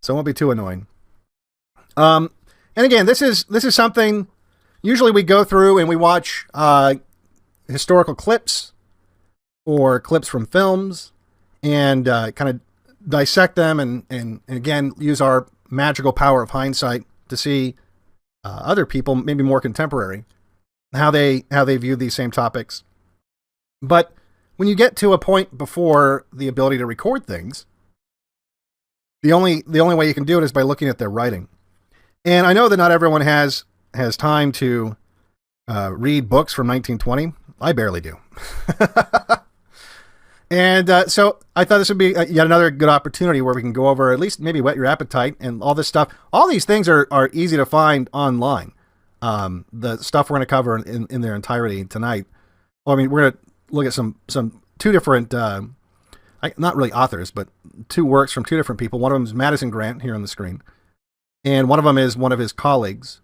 so it won't be too annoying. And again, this is something usually we go through and we watch historical clips or clips from films and kind of dissect them and again use our magical power of hindsight to see other people, maybe more contemporary, how they view these same topics. But when you get to a point before the ability to record things, the only way you can do it is by looking at their writing. And I know that not everyone has time to read books from 1920. I barely do. And so I thought this would be yet another good opportunity where we can go over, at least maybe whet your appetite and all this stuff. All these things are easy to find online. The stuff we're going to cover in their entirety tonight. Well, I mean, we're going to look at some two different, not really authors, but two works from two different people. One of them is Madison Grant here on the screen. And one of them is one of his colleagues.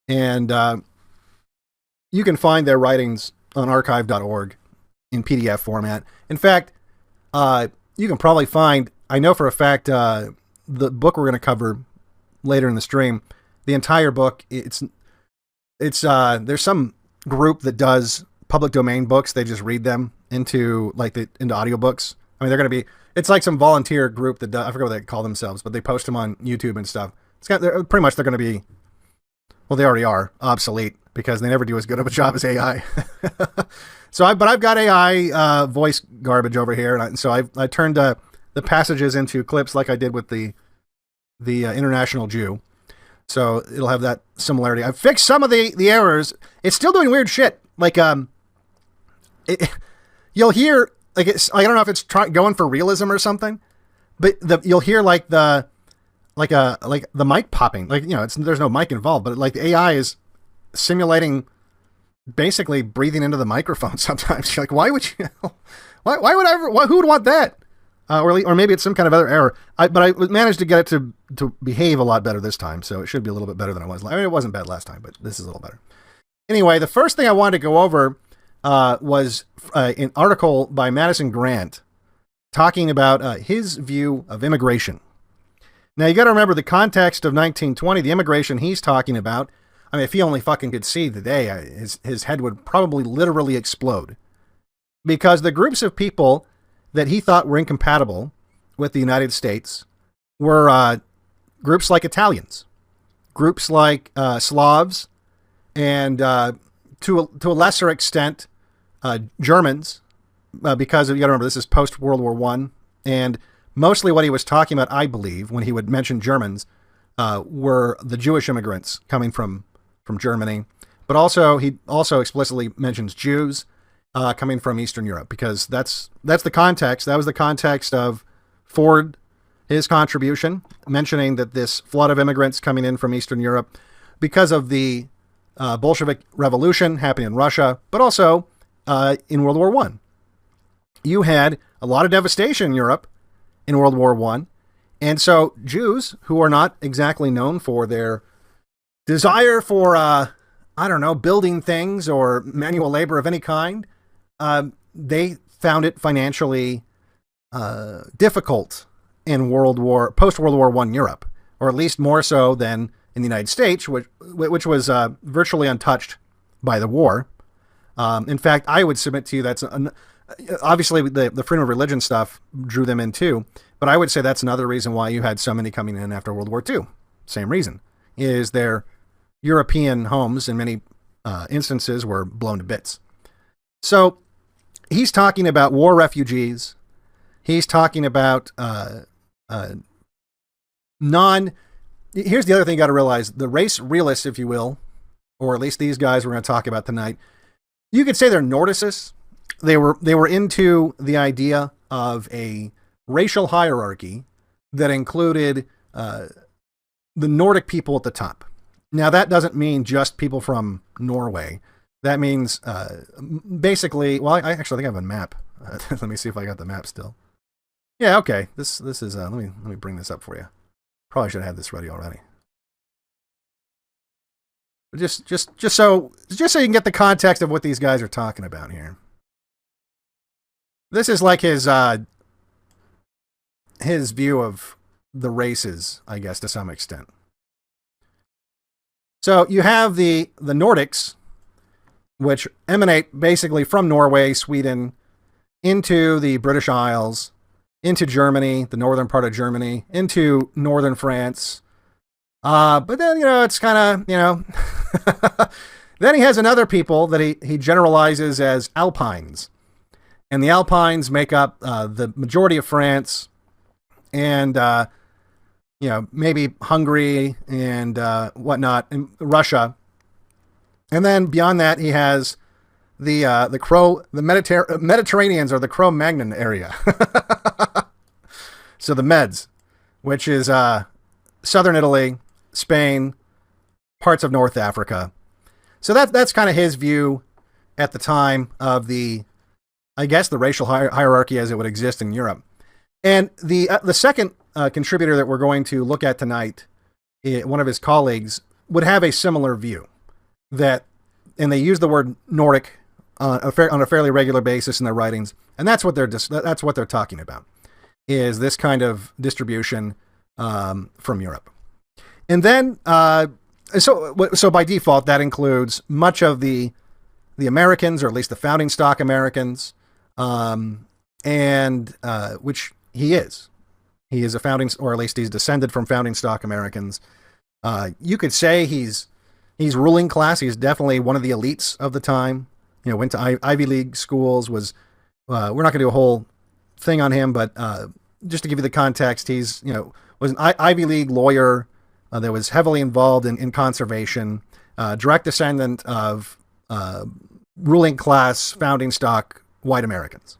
And you can find their writings on archive.org in PDF format. In fact, you can probably find, I know for a fact, the book we're going to cover later in the stream, the entire book, it's there's some group that does public domain books. They just read them into audiobooks. I mean, they're going to be, it's like some volunteer group that does, I forget what they call themselves, but they post them on YouTube and stuff. They're going to be, well, they already are obsolete because they never do as good of a job as AI. But I've got AI voice garbage over here, and so I turned the passages into clips like I did with the International Jew. So it'll have that similarity. I've fixed some of the errors. It's still doing weird shit. Like you'll hear I don't know if it's going for realism or something, but you'll hear like the mic popping. There's no mic involved, but like the AI is simulating basically breathing into the microphone sometimes. You're like, why would you? Why would I ever? Who would want that? Or maybe it's some kind of other error. But I managed to get it to behave a lot better this time, so it should be a little bit better than it was. I mean, it wasn't bad last time, but this is a little better. Anyway, the first thing I wanted to go over was an article by Madison Grant talking about his view of immigration. Now, you got to remember the context of 1920, the immigration he's talking about. I mean, if he only fucking could see today, his head would probably literally explode. Because the groups of people that he thought were incompatible with the United States were groups like Italians, groups like Slavs, and to a lesser extent, Germans, because you got to remember this is post World War I, and mostly what he was talking about, I believe, when he would mention Germans, were the Jewish immigrants coming from Germany, but also he also explicitly mentions Jews coming from Eastern Europe, because that's the context. That was the context of Ford, his contribution, mentioning that this flood of immigrants coming in from Eastern Europe because of the Bolshevik Revolution happening in Russia, but also in World War I. You had a lot of devastation in Europe in World War I, and so Jews, who are not exactly known for their desire for, building things or manual labor of any kind, they found it financially difficult in post-World War I Europe, or at least more so than in the United States, which was virtually untouched by the war. In fact, I would submit to you that's obviously the freedom of religion stuff drew them in too, but I would say that's another reason why you had so many coming in after World War II. Same reason, is their European homes in many instances were blown to bits. So he's talking about war refugees. He's talking about here's the other thing you got to realize. The race realists, if you will, or at least these guys we're going to talk about tonight, you could say they're Nordicists. They were into the idea of a racial hierarchy that included the Nordic people at the top. Now, that doesn't mean just people from Norway. That means basically, well, I actually think I have a map. Let me see if I got the map still. Yeah, okay. This is let me bring this up for you. Probably should have had this ready already. But just so you can get the context of what these guys are talking about here. This is like his view of the races, I guess, to some extent. So you have the Nordics, which emanate basically from Norway, Sweden, into the British Isles, into Germany, the northern part of Germany, into northern France. But then, it's kind of, then he has another people that he generalizes as Alpines. And the Alpines make up the majority of France and, maybe Hungary and whatnot, and Russia. And then beyond that, he has the Mediterraneans, or the Cro-Magnon area. So the Meds, which is southern Italy, Spain, parts of North Africa. So that's kind of his view at the time of the racial hierarchy as it would exist in Europe. And the second contributor that we're going to look at tonight, one of his colleagues, would have a similar view, and they use the word Nordic on a fairly regular basis in their writings, and that's what they're talking about, is this kind of distribution from Europe. And then, so by default, that includes much of the Americans, or at least the founding stock Americans, and which he is. He is a founding, or at least he's descended from founding stock Americans. You could say he's ruling class. He's definitely one of the elites of the time. Went to Ivy League schools. We're not going to do a whole thing on him, but just to give you the context, was an Ivy League lawyer that was heavily involved in conservation, direct descendant of ruling class, founding stock white Americans.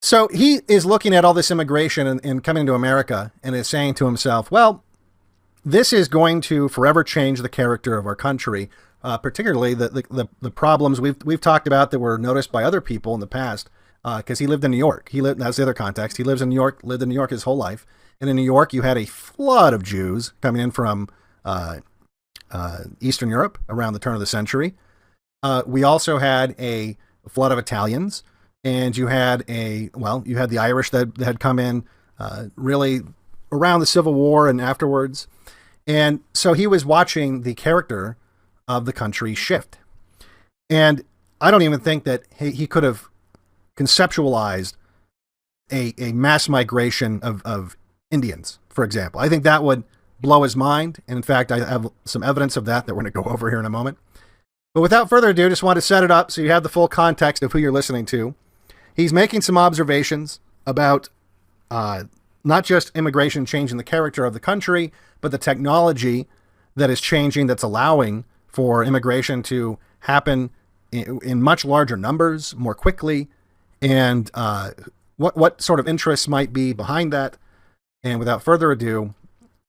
So he is looking at all this immigration and coming to America, and is saying to himself, well, this is going to forever change the character of our country, particularly the problems we've talked about that were noticed by other people in the past, because he lived in New York. That's the other context. He lived in New York his whole life. And in New York, you had a flood of Jews coming in from Eastern Europe around the turn of the century. We also had a flood of Italians. And you had the Irish that had come in really around the Civil War and afterwards. And so he was watching the character of the country shift. And I don't even think that he could have conceptualized a mass migration of Indians, for example. I think that would blow his mind. And in fact, I have some evidence of that we're going to go over here in a moment. But without further ado, just want to set it up so you have the full context of who you're listening to. He's making some observations about not just immigration changing the character of the country, but the technology that is changing, that's allowing for immigration to happen in much larger numbers, more quickly, and what sort of interests might be behind that. And without further ado,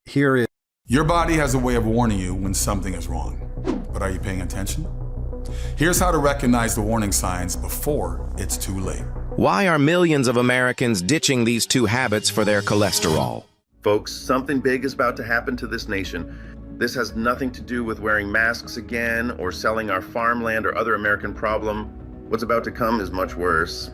here is... Your body has a way of warning you when something is wrong, but are you paying attention? Here's how to recognize the warning signs before it's too late. Why are millions of Americans ditching these two habits for their cholesterol? Folks, something big is about to happen to this nation. This has nothing to do with wearing masks again or selling our farmland or other American problem. What's about to come is much worse.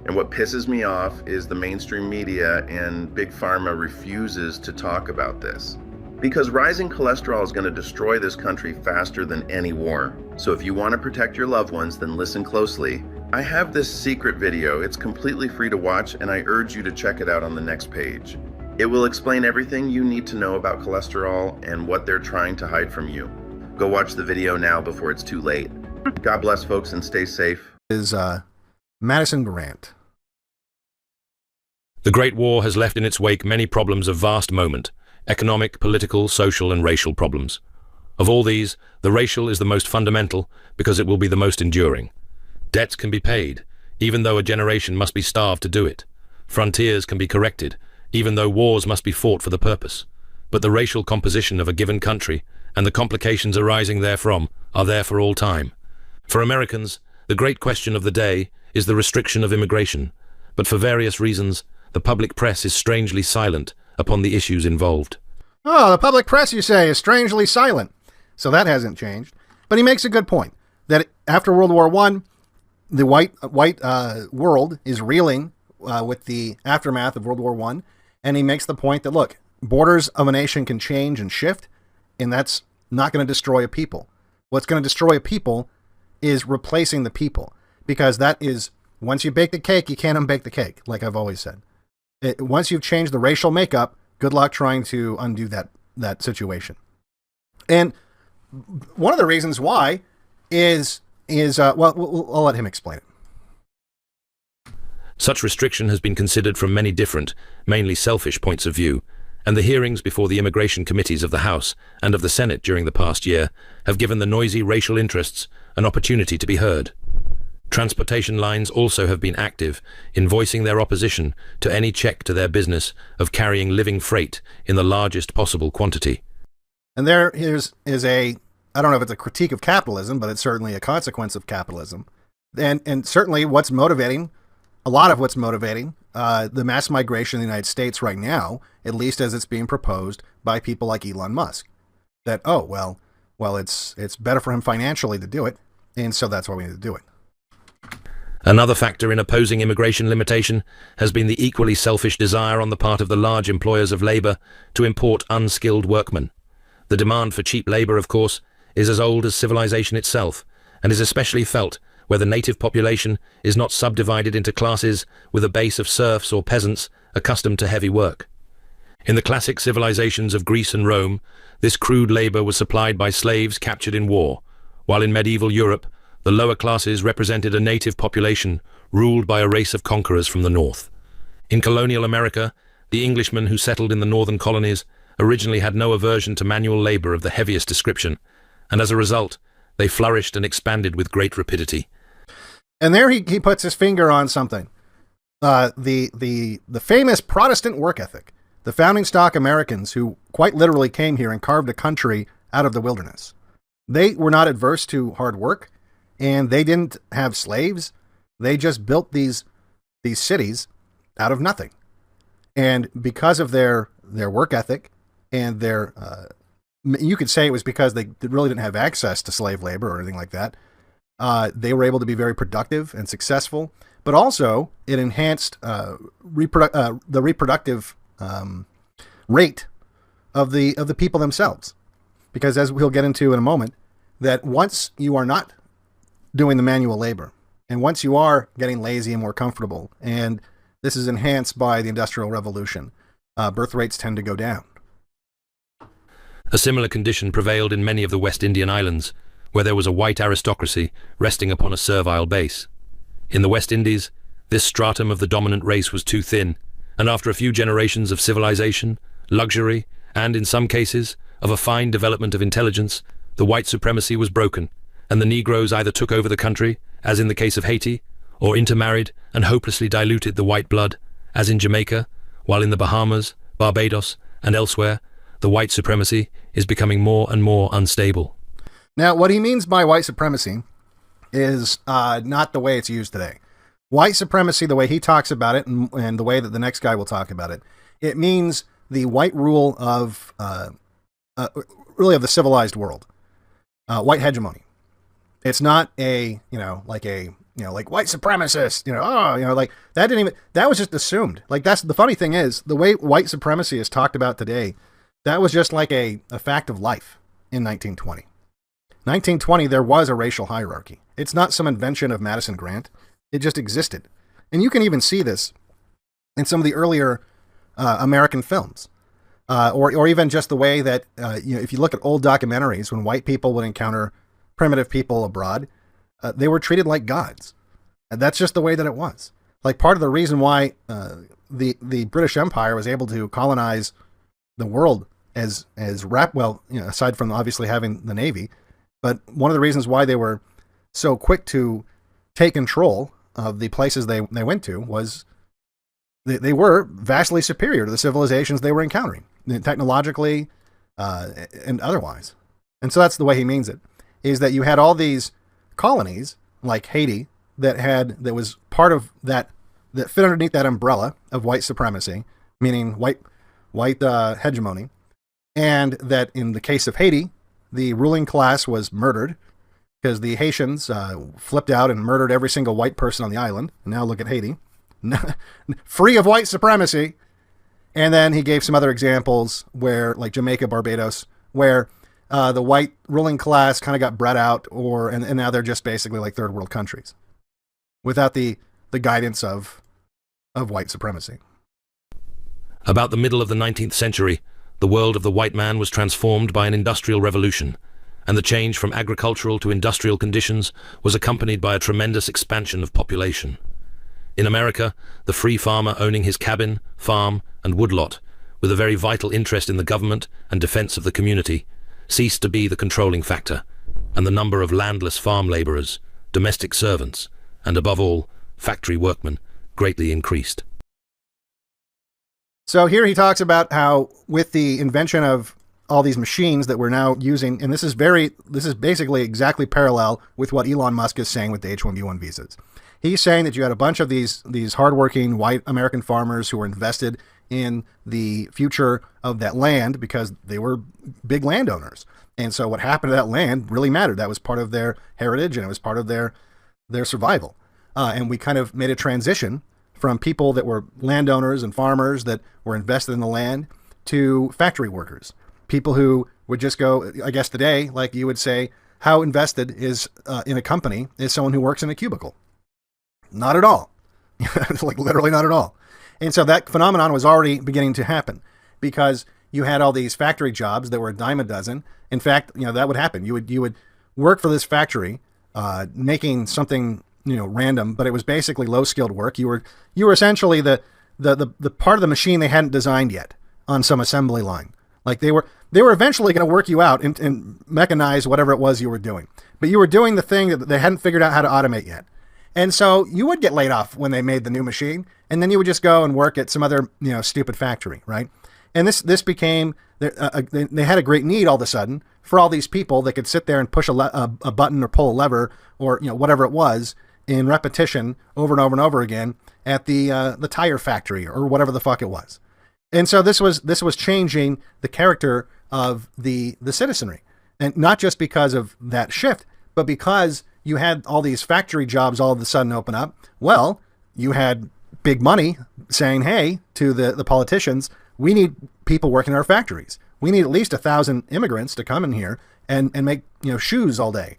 And what pisses me off is the mainstream media and Big Pharma refuses to talk about this. Because rising cholesterol is going to destroy this country faster than any war. So if you want to protect your loved ones, then listen closely. I have this secret video. It's completely free to watch, and I urge you to check it out on the next page. It will explain everything you need to know about cholesterol and what they're trying to hide from you. Go watch the video now before it's too late. God bless, folks, and stay safe. Is Madison Grant. The Great War has left in its wake many problems of vast moment: economic, political, social, and racial problems. Of all these, the racial is the most fundamental because it will be the most enduring. Debts can be paid, even though a generation must be starved to do it. Frontiers can be corrected, even though wars must be fought for the purpose. But the racial composition of a given country and the complications arising therefrom are there for all time. For Americans, the great question of the day is the restriction of immigration, but for various reasons, the public press is strangely silent upon the issues involved. Oh, the public press, you say, is strangely silent. So that hasn't changed. But he makes a good point, that after World War I, the white world is reeling with the aftermath of World War I, And he makes the point that, look, borders of a nation can change and shift, and that's not going to destroy a people. What's going to destroy a people is replacing the people, because that is, once you bake the cake, you can't unbake the cake, like I've always said. Once you've changed the racial makeup, good luck trying to undo that situation. And one of the reasons why is well, I'll let him explain it. Such restriction has been considered from many different, mainly selfish points of view, and the hearings before the immigration committees of the House and of the Senate during the past year have given the noisy racial interests an opportunity to be heard. Transportation lines also have been active in voicing their opposition to any check to their business of carrying living freight in the largest possible quantity. And there is a, I don't know if it's a critique of capitalism, but it's certainly a consequence of capitalism. And certainly what's motivating, a lot of what's motivating the mass migration in the United States right now, at least as it's being proposed by people like Elon Musk. That, oh, well, it's better for him financially to do it, and so that's why we need to do it. Another factor in opposing immigration limitation has been the equally selfish desire on the part of the large employers of labor to import unskilled workmen. The demand for cheap labor, of course, is as old as civilization itself, and is especially felt where the native population is not subdivided into classes with a base of serfs or peasants accustomed to heavy work. In the classic civilizations of Greece and Rome, this crude labor was supplied by slaves captured in war, while in medieval Europe, the lower classes represented a native population ruled by a race of conquerors from the north. In colonial America, the Englishmen who settled in the northern colonies originally had no aversion to manual labor of the heaviest description, and as a result, they flourished and expanded with great rapidity. And there he puts his finger on something. The famous Protestant work ethic. The founding stock Americans who quite literally came here and carved a country out of the wilderness. They were not adverse to hard work, and they didn't have slaves. They just built these cities out of nothing. And because of their work ethic and their, you could say it was because they really didn't have access to slave labor or anything like that. They were able to be very productive and successful, but also it enhanced the reproductive rate of the people themselves. Because as we'll get into in a moment, that once you are not doing the manual labor, and once you are getting lazy and more comfortable, and this is enhanced by the Industrial Revolution, birth rates tend to go down. A similar condition prevailed in many of the West Indian islands, where there was a white aristocracy resting upon a servile base. In the West Indies, this stratum of the dominant race was too thin, and after a few generations of civilization, luxury, and in some cases, of a fine development of intelligence, the white supremacy was broken, and the Negroes either took over the country, as in the case of Haiti, or intermarried and hopelessly diluted the white blood, as in Jamaica, while in the Bahamas, Barbados, and elsewhere, the white supremacy is becoming more and more unstable. Now, what he means by white supremacy is not the way it's used today. White supremacy, the way he talks about it, and the way that the next guy will talk about it, it means the white rule of, really of the civilized world. White hegemony. It's not like white supremacist, like that was just assumed. Like that's the funny thing is the way white supremacy is talked about today, that was just like a fact of life in 1920. 1920, there was a racial hierarchy. It's not some invention of Madison Grant. It just existed. And you can even see this in some of the earlier American films. Or even just the way that, if you look at old documentaries, when white people would encounter primitive people abroad, they were treated like gods. And that's just the way that it was. Like part of the reason why the British Empire was able to colonize the world aside from obviously having the Navy, but one of the reasons why they were so quick to take control of the places they went to was they were vastly superior to the civilizations they were encountering, technologically and otherwise. And so that's the way he means it, is that you had all these colonies like Haiti that was part of that fit underneath that umbrella of white supremacy, meaning white hegemony, and that in the case of Haiti, the ruling class was murdered because the Haitians flipped out and murdered every single white person on the island. And now look at Haiti, free of white supremacy. And then he gave some other examples where, like Jamaica, Barbados, where the white ruling class kind of got bred out, and now they're just basically like third world countries without the guidance of white supremacy. About the middle of the 19th century, the world of the white man was transformed by an industrial revolution, and the change from agricultural to industrial conditions was accompanied by a tremendous expansion of population. In America, the free farmer owning his cabin, farm, and woodlot, with a very vital interest in the government and defense of the community, ceased to be the controlling factor, and the number of landless farm laborers, domestic servants, and above all, factory workmen, greatly increased. So here he talks about how with the invention of all these machines that we're now using, and this is basically exactly parallel with what Elon Musk is saying with the H-1B1 visas. He's saying that you had a bunch of these hardworking white American farmers who were invested in the future of that land because they were big landowners. And so what happened to that land really mattered. That was part of their heritage, and it was part of their survival. And we kind of made a transition from people that were landowners and farmers that were invested in the land to factory workers. People who would just go, I guess today, like you would say, how invested is in a company is someone who works in a cubicle? Not at all. Like literally not at all. And so that phenomenon was already beginning to happen because you had all these factory jobs that were a dime a dozen. In fact, that would happen. You would work for this factory, making something, random, but it was basically low skilled work. You were essentially the part of the machine they hadn't designed yet on some assembly line. Like they were eventually going to work you out and mechanize whatever it was you were doing, but you were doing the thing that they hadn't figured out how to automate yet. And so you would get laid off when they made the new machine, and then you would just go and work at some other, stupid factory, right? And this became, they had a great need all of a sudden for all these people that could sit there and push a button or pull a lever or, whatever it was in repetition over and over and over again at the tire factory or whatever the fuck it was. And so this was changing the character of the citizenry, and not just because of that shift, but because you had all these factory jobs all of a sudden open up. Well, you had big money saying, hey, to the politicians, we need people working in our factories. We need at least 1,000 immigrants to come in here and make, shoes all day.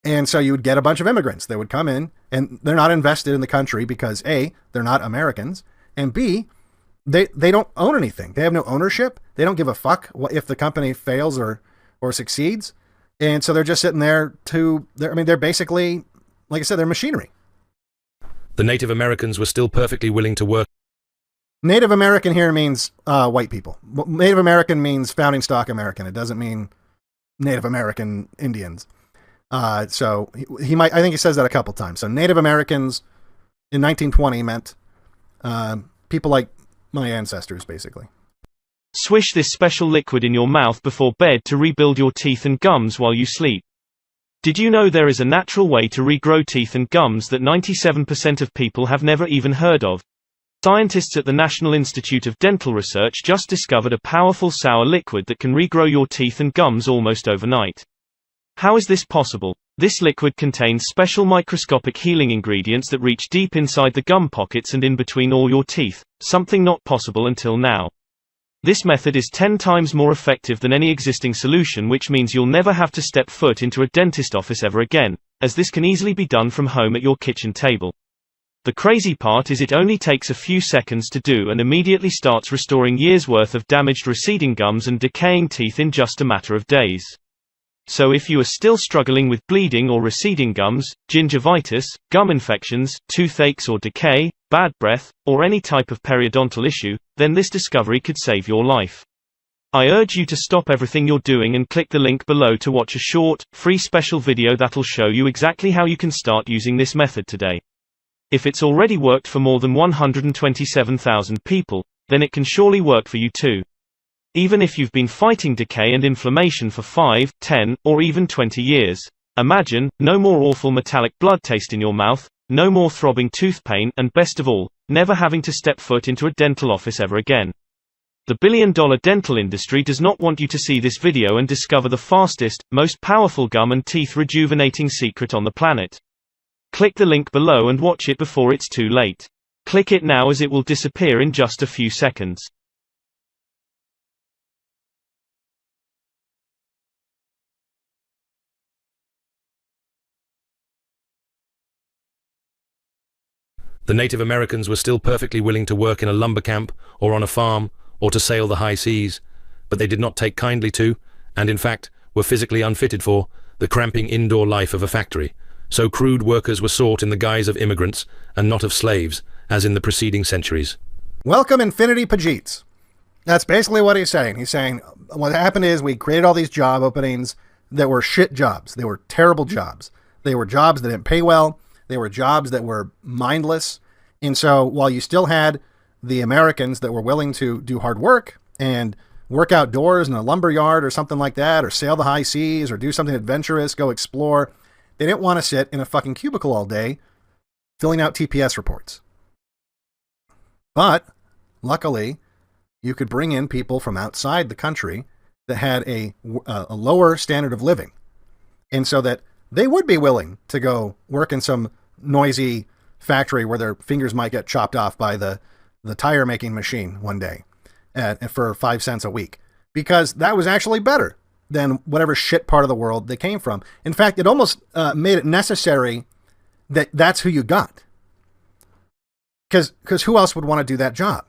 And so you would get a bunch of immigrants that would come in, and they're not invested in the country because A, they're not Americans, and B, they don't own anything. They have no ownership. They don't give a fuck if the company fails or succeeds. And so they're just sitting there they're basically, like I said, they're machinery. The Native Americans were still perfectly willing to work. Native American here means white people. Native American means founding stock American. It doesn't mean Native American Indians. So I think he says that a couple times. So Native Americans in 1920 meant people like my ancestors, basically. Swish this special liquid in your mouth before bed to rebuild your teeth and gums while you sleep. Did you know there is a natural way to regrow teeth and gums that 97% of people have never even heard of? Scientists at the National Institute of Dental Research just discovered a powerful sour liquid that can regrow your teeth and gums almost overnight. How is this possible? This liquid contains special microscopic healing ingredients that reach deep inside the gum pockets and in between all your teeth, something not possible until now. This method is 10 times more effective than any existing solution, which means you'll never have to step foot into a dentist office ever again, as this can easily be done from home at your kitchen table. The crazy part is it only takes a few seconds to do and immediately starts restoring years' worth of damaged receding gums and decaying teeth in just a matter of days. So if you are still struggling with bleeding or receding gums, gingivitis, gum infections, toothaches or decay, bad breath, or any type of periodontal issue, then this discovery could save your life. I urge you to stop everything you're doing and click the link below to watch a short, free special video that'll show you exactly how you can start using this method today. If it's already worked for more than 127,000 people, then it can surely work for you too. Even if you've been fighting decay and inflammation for 5, 10, or even 20 years. Imagine, no more awful metallic blood taste in your mouth, no more throbbing tooth pain, and best of all, never having to step foot into a dental office ever again. The billion-dollar dental industry does not want you to see this video and discover the fastest, most powerful gum and teeth rejuvenating secret on the planet. Click the link below and watch it before it's too late. Click it now as it will disappear in just a few seconds. The Native Americans were still perfectly willing to work in a lumber camp or on a farm or to sail the high seas, but they did not take kindly to, and in fact were physically unfitted for, the cramping indoor life of a factory. So crude workers were sought in the guise of immigrants and not of slaves, as in the preceding centuries. Welcome, Infinity Pajeets. That's basically what he's saying. He's saying what happened is we created all these job openings that were shit jobs. They were terrible jobs. They were jobs that didn't pay well. They were jobs that were mindless. And so while you still had the Americans that were willing to do hard work and work outdoors in a lumber yard or something like that, or sail the high seas or do something adventurous, go explore, they didn't want to sit in a fucking cubicle all day filling out TPS reports. But luckily, you could bring in people from outside the country that had a lower standard of living. And so that they would be willing to go work in some noisy factory where their fingers might get chopped off by the tire making machine one day for 5 cents a week, because that was actually better than whatever shit part of the world they came from. In fact, it almost made it necessary that that's who you got. Because who else would want to do that job?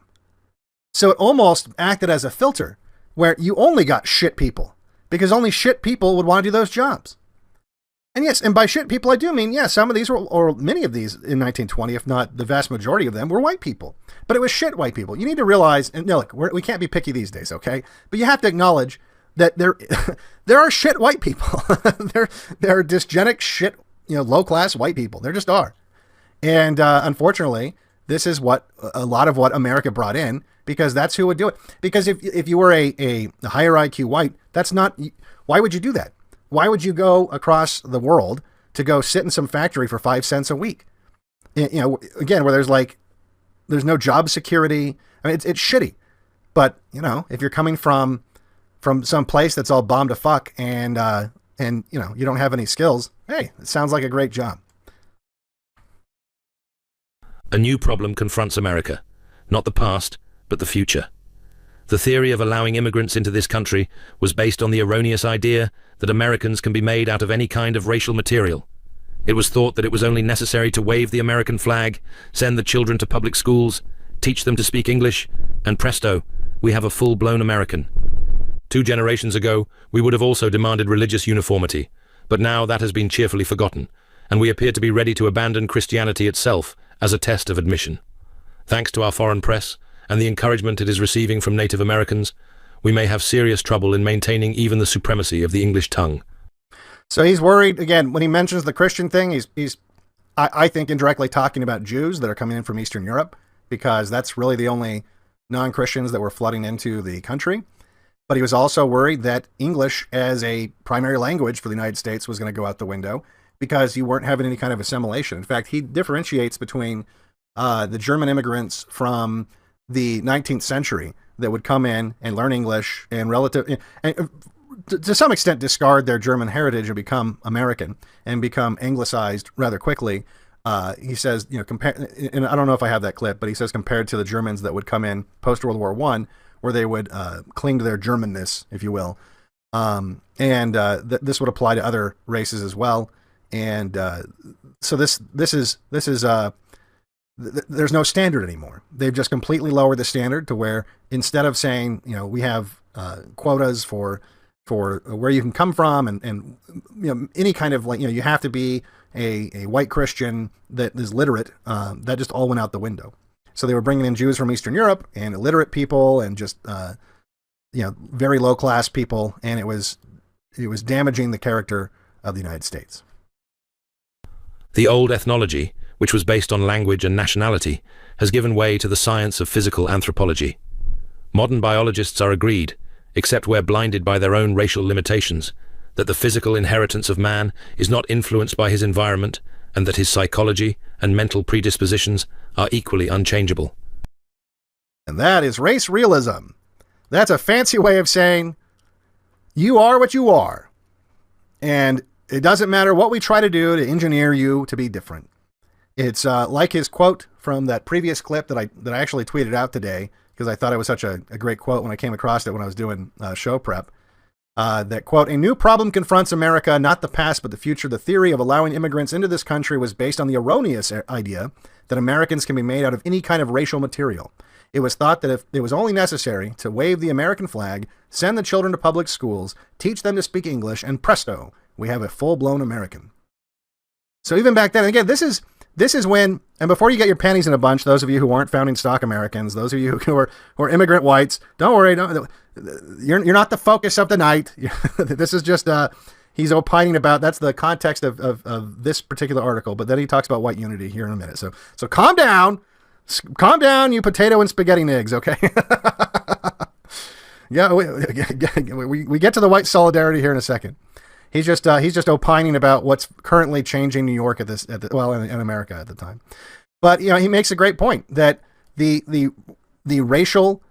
So it almost acted as a filter where you only got shit people, because only shit people would want to do those jobs. And yes, and by shit people, I do mean, yeah, some of these were, or many of these in 1920, if not the vast majority of them, were white people. But it was shit white people. You need to realize, and look, we can't be picky these days, okay? But you have to acknowledge that there are shit white people. there are dysgenic shit, low-class white people. There just are. And unfortunately, this is what a lot of what America brought in, because that's who would do it. Because if you were a higher IQ white, that's not, why would you do that? Why would you go across the world to go sit in some factory for 5 cents a week? Again, where there's no job security. I mean, it's shitty. But, if you're coming from some place that's all bomb to fuck and you don't have any skills, hey, it sounds like a great job. A new problem confronts America, not the past, but the future. The theory of allowing immigrants into this country was based on the erroneous idea that Americans can be made out of any kind of racial material. It was thought that it was only necessary to wave the American flag, send the children to public schools, teach them to speak English, and presto, we have a full-blown American. 2 generations ago, we would have also demanded religious uniformity, but now that has been cheerfully forgotten, and we appear to be ready to abandon Christianity itself as a test of admission. Thanks to our foreign press and the encouragement it is receiving from Native Americans, we may have serious trouble in maintaining even the supremacy of the English tongue. So he's worried, again, when he mentions the Christian thing, he's I think, indirectly talking about Jews that are coming in from Eastern Europe, because that's really the only non-Christians that were flooding into the country. But he was also worried that English as a primary language for the United States was going to go out the window, because you weren't having any kind of assimilation. In fact, he differentiates between the German immigrants from the 19th century that would come in and learn English and to some extent discard their German heritage and become American and become anglicized rather quickly. He says, compare, and I don't know if I have that clip, but he says compared to the Germans that would come in post World War I, where they would cling to their Germanness, if you will. This would apply to other races as well. And so this is there's no standard anymore. They've just completely lowered the standard to where instead of saying, we have quotas for where you can come from and any kind of you have to be a white Christian that is literate, that just all went out the window. So they were bringing in Jews from Eastern Europe and illiterate people and just very low class people, and it was damaging the character of the United States. The old ethnology, which was based on language and nationality, has given way to the science of physical anthropology. Modern biologists are agreed, except where blinded by their own racial limitations, that the physical inheritance of man is not influenced by his environment, and that his psychology and mental predispositions are equally unchangeable. And that is race realism. That's a fancy way of saying you are what you are. And it doesn't matter what we try to do to engineer you to be different. It's like his quote from that previous clip that I actually tweeted out today, because I thought it was such a great quote when I came across it when I was doing show prep. That quote, "A new problem confronts America, not the past but the future. The theory of allowing immigrants into this country was based on the erroneous idea that Americans can be made out of any kind of racial material. It was thought that if it was only necessary to wave the American flag, send the children to public schools, teach them to speak English, and presto, we have a full-blown American. So even back then, again, this is when, and before you get your panties in a bunch, those of you who aren't founding stock Americans, those of you who are immigrant whites, don't worry, you're not the focus of the night. This is just, he's opining about, that's the context of this particular article, but then he talks about white unity here in a minute. So calm down, you potato and spaghetti nigs, okay? Yeah, we get to the white solidarity here in a second. He's just opining about what's currently changing New York in America at the time. But he makes a great point that the racial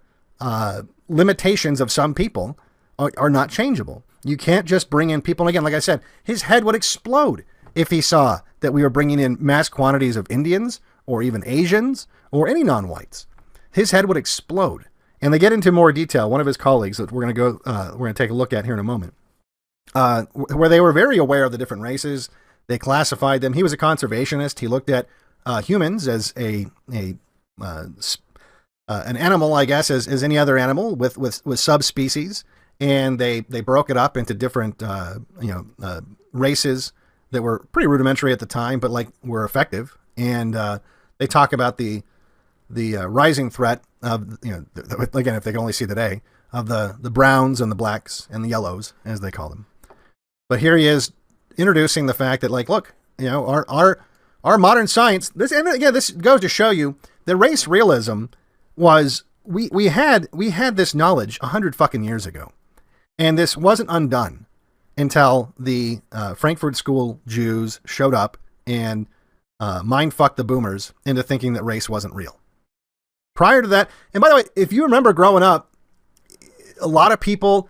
limitations of some people are not changeable. You can't just bring in people. And again, like I said, his head would explode if he saw that we were bringing in mass quantities of Indians or even Asians or any non-whites. His head would explode. And they get into more detail. One of his colleagues that we're going to take a look at here in a moment, where they were very aware of the different races. They classified them. He was a conservationist. He looked at humans as an animal, I guess, as any other animal with subspecies, and they broke it up into different races that were pretty rudimentary at the time, but were effective. And they talk about the rising threat of again, if they can only see the day, of the browns and the blacks and the yellows, as they call them. But here he is introducing the fact that, look, our modern science, this goes to show you that race realism was, we had this knowledge 100 fucking years ago. And this wasn't undone until the Frankfurt School Jews showed up and mind-fucked the boomers into thinking that race wasn't real. Prior to that, and by the way, if you remember growing up, a lot of people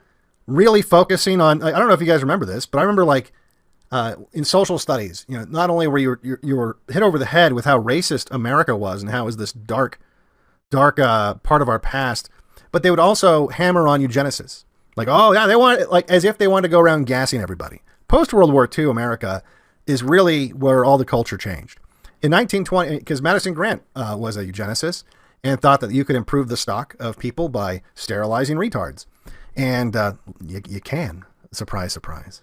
really focusing on, I don't know if you guys remember this, but I remember in social studies, not only were you were hit over the head with how racist America was and how it was this dark part of our past, but they would also hammer on eugenicists. Oh yeah, they want, as if they wanted to go around gassing everybody. Post-World War II America is really where all the culture changed. In 1920, because Madison Grant was a eugenicist and thought that you could improve the stock of people by sterilizing retards. And you can. Surprise, surprise.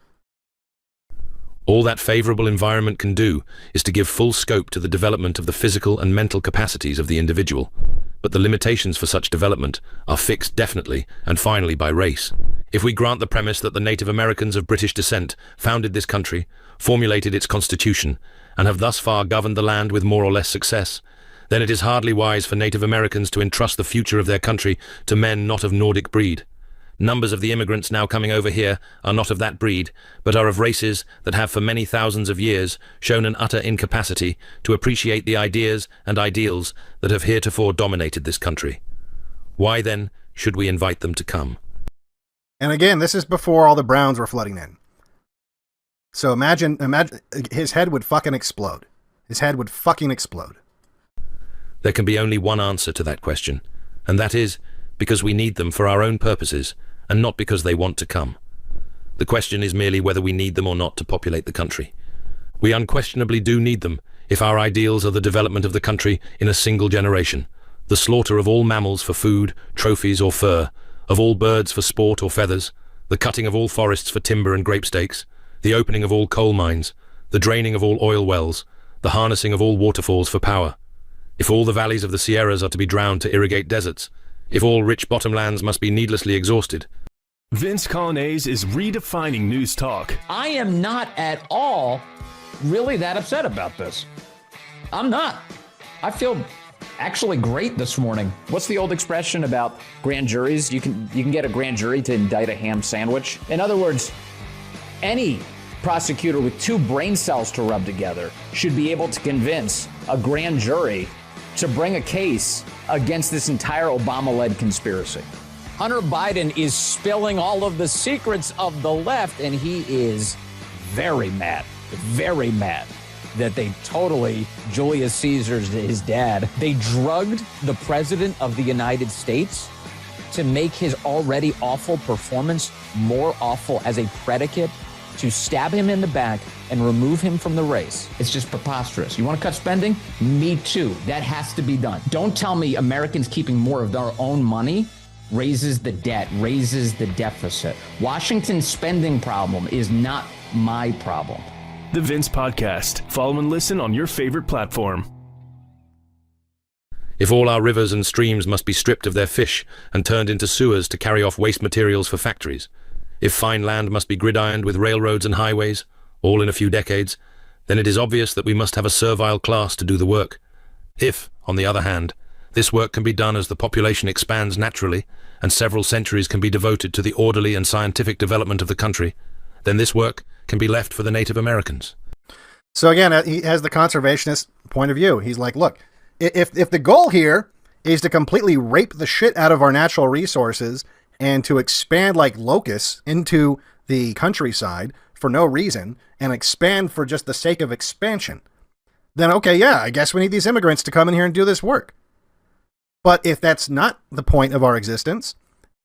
All that favorable environment can do is to give full scope to the development of the physical and mental capacities of the individual. But the limitations for such development are fixed definitely and finally by race. If we grant the premise that the Native Americans of British descent founded this country, formulated its constitution, and have thus far governed the land with more or less success, then it is hardly wise for Native Americans to entrust the future of their country to men not of Nordic breed. Numbers of the immigrants now coming over here are not of that breed, but are of races that have for many thousands of years shown an utter incapacity to appreciate the ideas and ideals that have heretofore dominated this country. Why, then, should we invite them to come? And again, this is before all the Browns were flooding in. So imagine his head would fucking explode. His head would fucking explode. There can be only one answer to that question, and that is because we need them for our own purposes, and not because they want to come. The question is merely whether we need them or not to populate the country. We unquestionably do need them if our ideals are the development of the country in a single generation, the slaughter of all mammals for food, trophies or fur, of all birds for sport or feathers, the cutting of all forests for timber and grape stakes, the opening of all coal mines, the draining of all oil wells, the harnessing of all waterfalls for power. If all the valleys of the Sierras are to be drowned to irrigate deserts, if all rich bottomlands must be needlessly exhausted. Vince Colonnese is redefining news talk. I am not at all really that upset about this. I'm not. I feel actually great this morning. What's the old expression about grand juries? You can get a grand jury to indict a ham sandwich. In other words, any prosecutor with two brain cells to rub together should be able to convince a grand jury to bring a case against this entire Obama-led conspiracy. Hunter Biden is spilling all of the secrets of the left, and he is very mad that they totally, Julius Caesar's his dad, they drugged the president of the United States to make his already awful performance more awful as a predicate to stab him in the back and remove him from the race. It's just preposterous. You want to cut spending? Me too. That has to be done. Don't tell me Americans keeping more of their own money raises the debt, raises the deficit. Washington's spending problem is not my problem. The Vince Podcast. Follow and listen on your favorite platform. If all our rivers and streams must be stripped of their fish and turned into sewers to carry off waste materials for factories, if fine land must be gridironed with railroads and highways, all in a few decades, then it is obvious that we must have a servile class to do the work. If, on the other hand, this work can be done as the population expands naturally, and several centuries can be devoted to the orderly and scientific development of the country, then this work can be left for the Native Americans. So again, he has the conservationist point of view. He's like, look, if the goal here is to completely rape the shit out of our natural resources and to expand like locusts into the countryside for no reason and expand for just the sake of expansion, then okay, yeah, I guess we need these immigrants to come in here and do this work. But if that's not the point of our existence,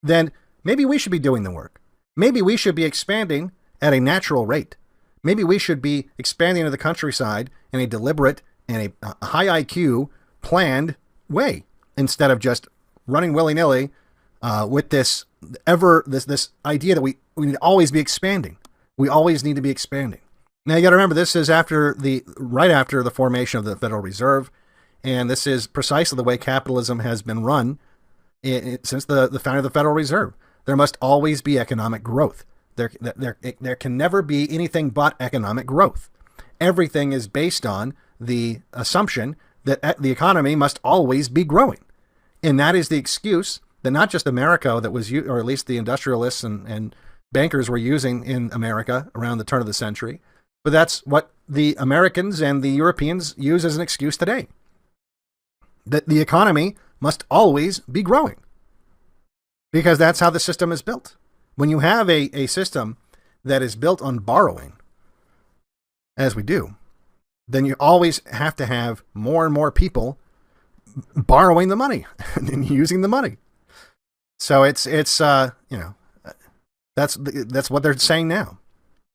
then maybe we should be doing the work. Maybe we should be expanding at a natural rate. Maybe we should be expanding into the countryside in a deliberate and a high IQ planned way instead of just running willy-nilly with this idea that we need to always be expanding. We always need to be expanding. Now you got to remember, this is right after the formation of the Federal Reserve, and this is precisely the way capitalism has been run since the founding of the Federal Reserve. There must always be economic growth. There can never be anything but economic growth. Everything is based on the assumption that the economy must always be growing. And that is the excuse that not just America, or at least the industrialists and bankers were using in America around the turn of the century, but that's what the Americans and the Europeans use as an excuse today. That the economy must always be growing. Because that's how the system is built. When you have a system that is built on borrowing, as we do, then you always have to have more and more people borrowing the money and using the money. So it's that's what they're saying now.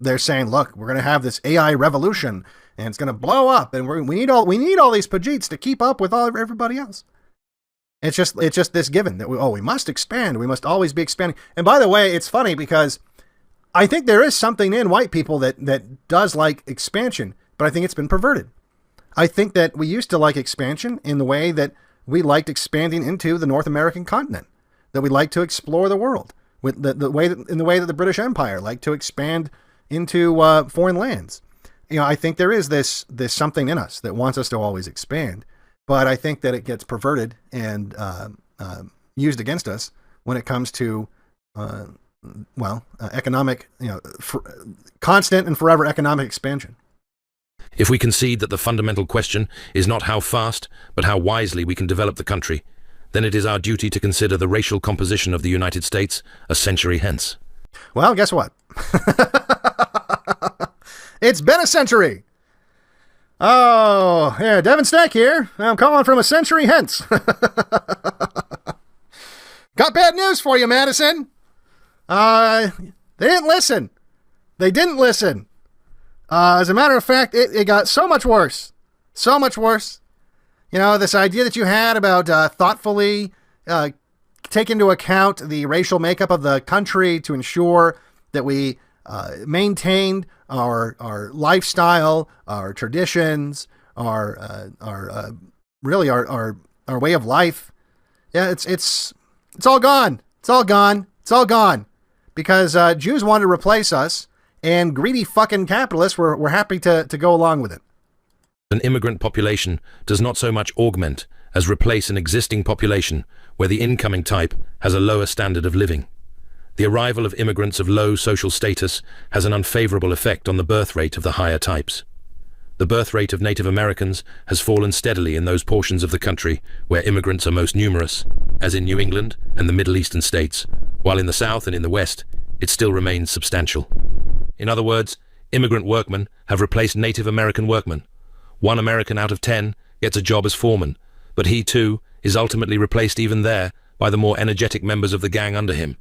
They're saying, look, we're going to have this AI revolution and it's going to blow up, and we need all these Pajeets to keep up with everybody else. It's just this given that we must expand. We must always be expanding. And by the way, it's funny because I think there is something in white people that does like expansion, but I think it's been perverted. I think that we used to like expansion in the way that we liked expanding into the North American continent, that we liked to explore the world with the way that the British Empire liked to expand into foreign lands. I think there is this something in us that wants us to always expand. But I think that it gets perverted and used against us when it comes to, economic, constant and forever economic expansion. If we concede that the fundamental question is not how fast, but how wisely we can develop the country, then it is our duty to consider the racial composition of the United States a century hence. Well, guess what? It's been a century. Oh, yeah, Devin Stack here. I'm calling from a century hence. Got bad news for you, Madison. They didn't listen. As a matter of fact, it got so much worse. So much worse. This idea that you had about thoughtfully take into account the racial makeup of the country to ensure that we maintained our lifestyle, our traditions, our way of life. Yeah, it's all gone. It's all gone. Because Jews wanted to replace us, and greedy fucking capitalists were happy to go along with it. An immigrant population does not so much augment as replace an existing population where the incoming type has a lower standard of living. The arrival of immigrants of low social status has an unfavorable effect on the birth rate of the higher types. The birth rate of Native Americans has fallen steadily in those portions of the country where immigrants are most numerous, as in New England and the Middle Eastern states, while in the South and in the West, it still remains substantial. In other words, immigrant workmen have replaced Native American workmen. 1 American out of 10 gets a job as foreman, but he too is ultimately replaced even there by the more energetic members of the gang under him.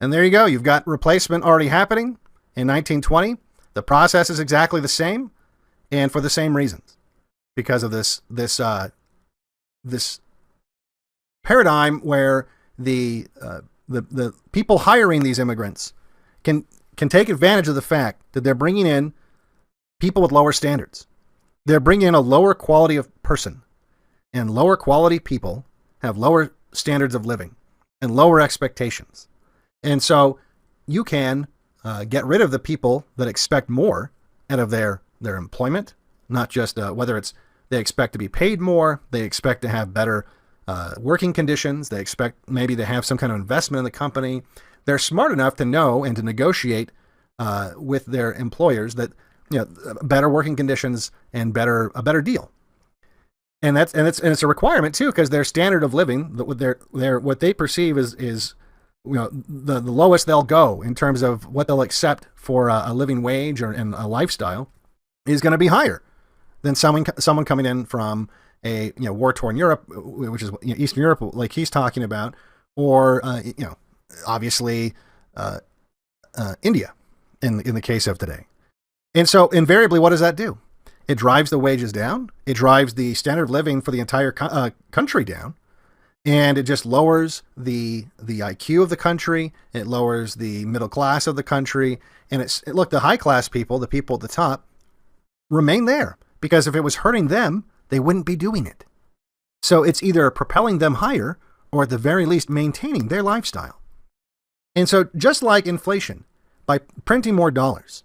And there you go. You've got replacement already happening. In 1920, the process is exactly the same, and for the same reasons, because of this paradigm where the people hiring these immigrants can take advantage of the fact that they're bringing in people with lower standards. They're bringing in a lower quality of person, and lower quality people have lower standards of living and lower expectations. And so you can get rid of the people that expect more out of their employment, not just whether it's they expect to be paid more, they expect to have better working conditions, they expect maybe to have some kind of investment in the company. They're smart enough to know and to negotiate with their employers that better working conditions and a better deal. And it's a requirement too, because their standard of living, what they perceive is the lowest they'll go in terms of what they'll accept for a living wage and a lifestyle is going to be higher than someone coming in from a war-torn Europe, which is Eastern Europe, like he's talking about, or obviously India in the case of today. And so invariably, what does that do? It drives the wages down. It drives the standard of living for the entire country down. And it just lowers the IQ of the country. It lowers the middle class of the country. And look, the high class people, the people at the top, remain there, because if it was hurting them, they wouldn't be doing it. So it's either propelling them higher or at the very least maintaining their lifestyle. And so just like inflation, by printing more dollars,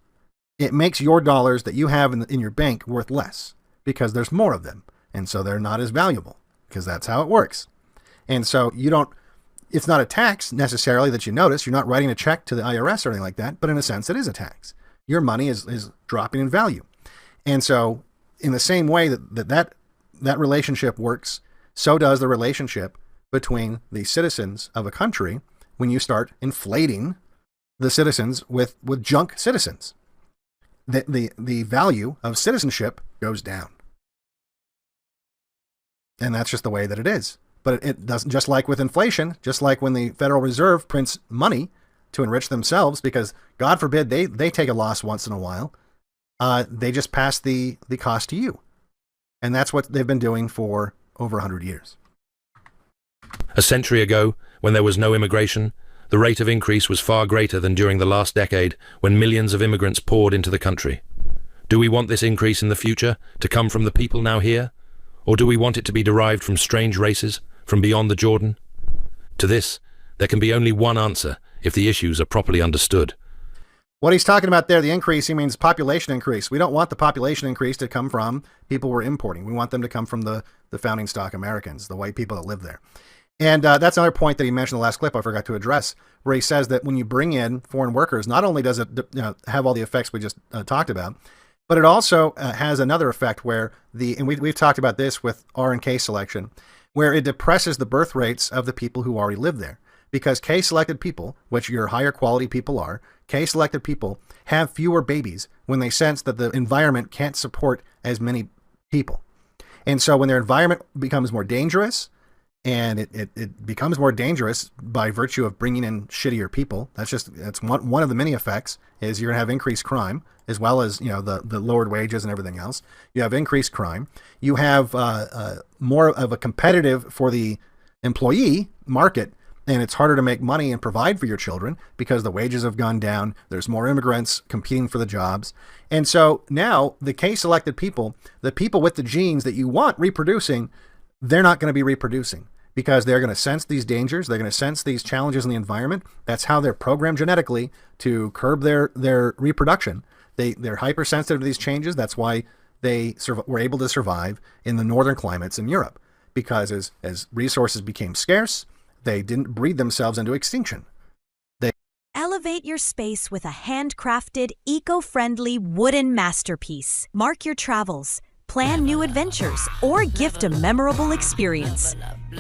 it makes your dollars that you have in your bank worth less because there's more of them. And so they're not as valuable, because that's how it works. And so it's not a tax necessarily that you notice. You're not writing a check to the IRS or anything like that, but in a sense, it is a tax. Your money is dropping in value. And so in the same way that relationship works, so does the relationship between the citizens of a country when you start inflating the citizens with junk citizens. The value of citizenship goes down. And that's just the way that it is. But it doesn't, just like with inflation, just like when the Federal Reserve prints money to enrich themselves, because God forbid they take a loss once in a while, they just pass the cost to you. And that's what they've been doing for over 100 years. A century ago, when there was no immigration, the rate of increase was far greater than during the last decade, when millions of immigrants poured into the country. Do we want this increase in the future to come from the people now here? Or do we want it to be derived from strange races, from beyond the Jordan? To this, there can be only one answer if the issues are properly understood. What he's talking about there, the increase, he means population increase. We don't want the population increase to come from people we're importing. We want them to come from the founding stock Americans, the white people that live there. And that's another point that he mentioned in the last clip I forgot to address, where he says that when you bring in foreign workers, not only does it have all the effects we just talked about, but it also has another effect where and we've talked about this with R and K selection, where it depresses the birth rates of the people who already live there. Because K-selected people, which your higher quality people are, K-selected people have fewer babies when they sense that the environment can't support as many people. And so when their environment becomes more dangerous, and it becomes more dangerous by virtue of bringing in shittier people. That's one of the many effects, is you're going to have increased crime, as well as the lowered wages and everything else. You have increased crime. You have more of a competitive for the employee market, and it's harder to make money and provide for your children because the wages have gone down. There's more immigrants competing for the jobs. And so now the K-selected people, the people with the genes that you want reproducing, they're not going to be reproducing because they're going to sense these dangers. They're going to sense these challenges in the environment. That's how they're programmed genetically to curb their reproduction. They're hypersensitive to these changes. That's why they were able to survive in the northern climates in Europe, because as resources became scarce, they didn't breed themselves into extinction. Elevate your space with a handcrafted, eco-friendly wooden masterpiece. Mark your travels, plan new adventures, or gift a memorable experience.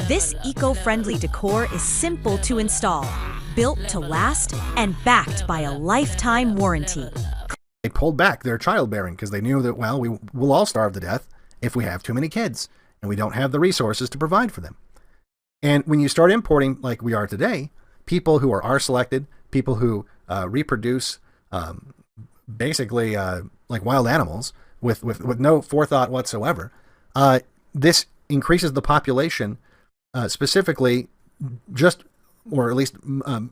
This eco-friendly decor is simple to install, built to last, and backed by a lifetime warranty. They pulled back their childbearing because they knew that, well, we will all starve to death if we have too many kids, and we don't have the resources to provide for them. And when you start importing, like we are today, people who are R-selected, people who reproduce basically like wild animals with no forethought whatsoever. This increases the population specifically just, or at least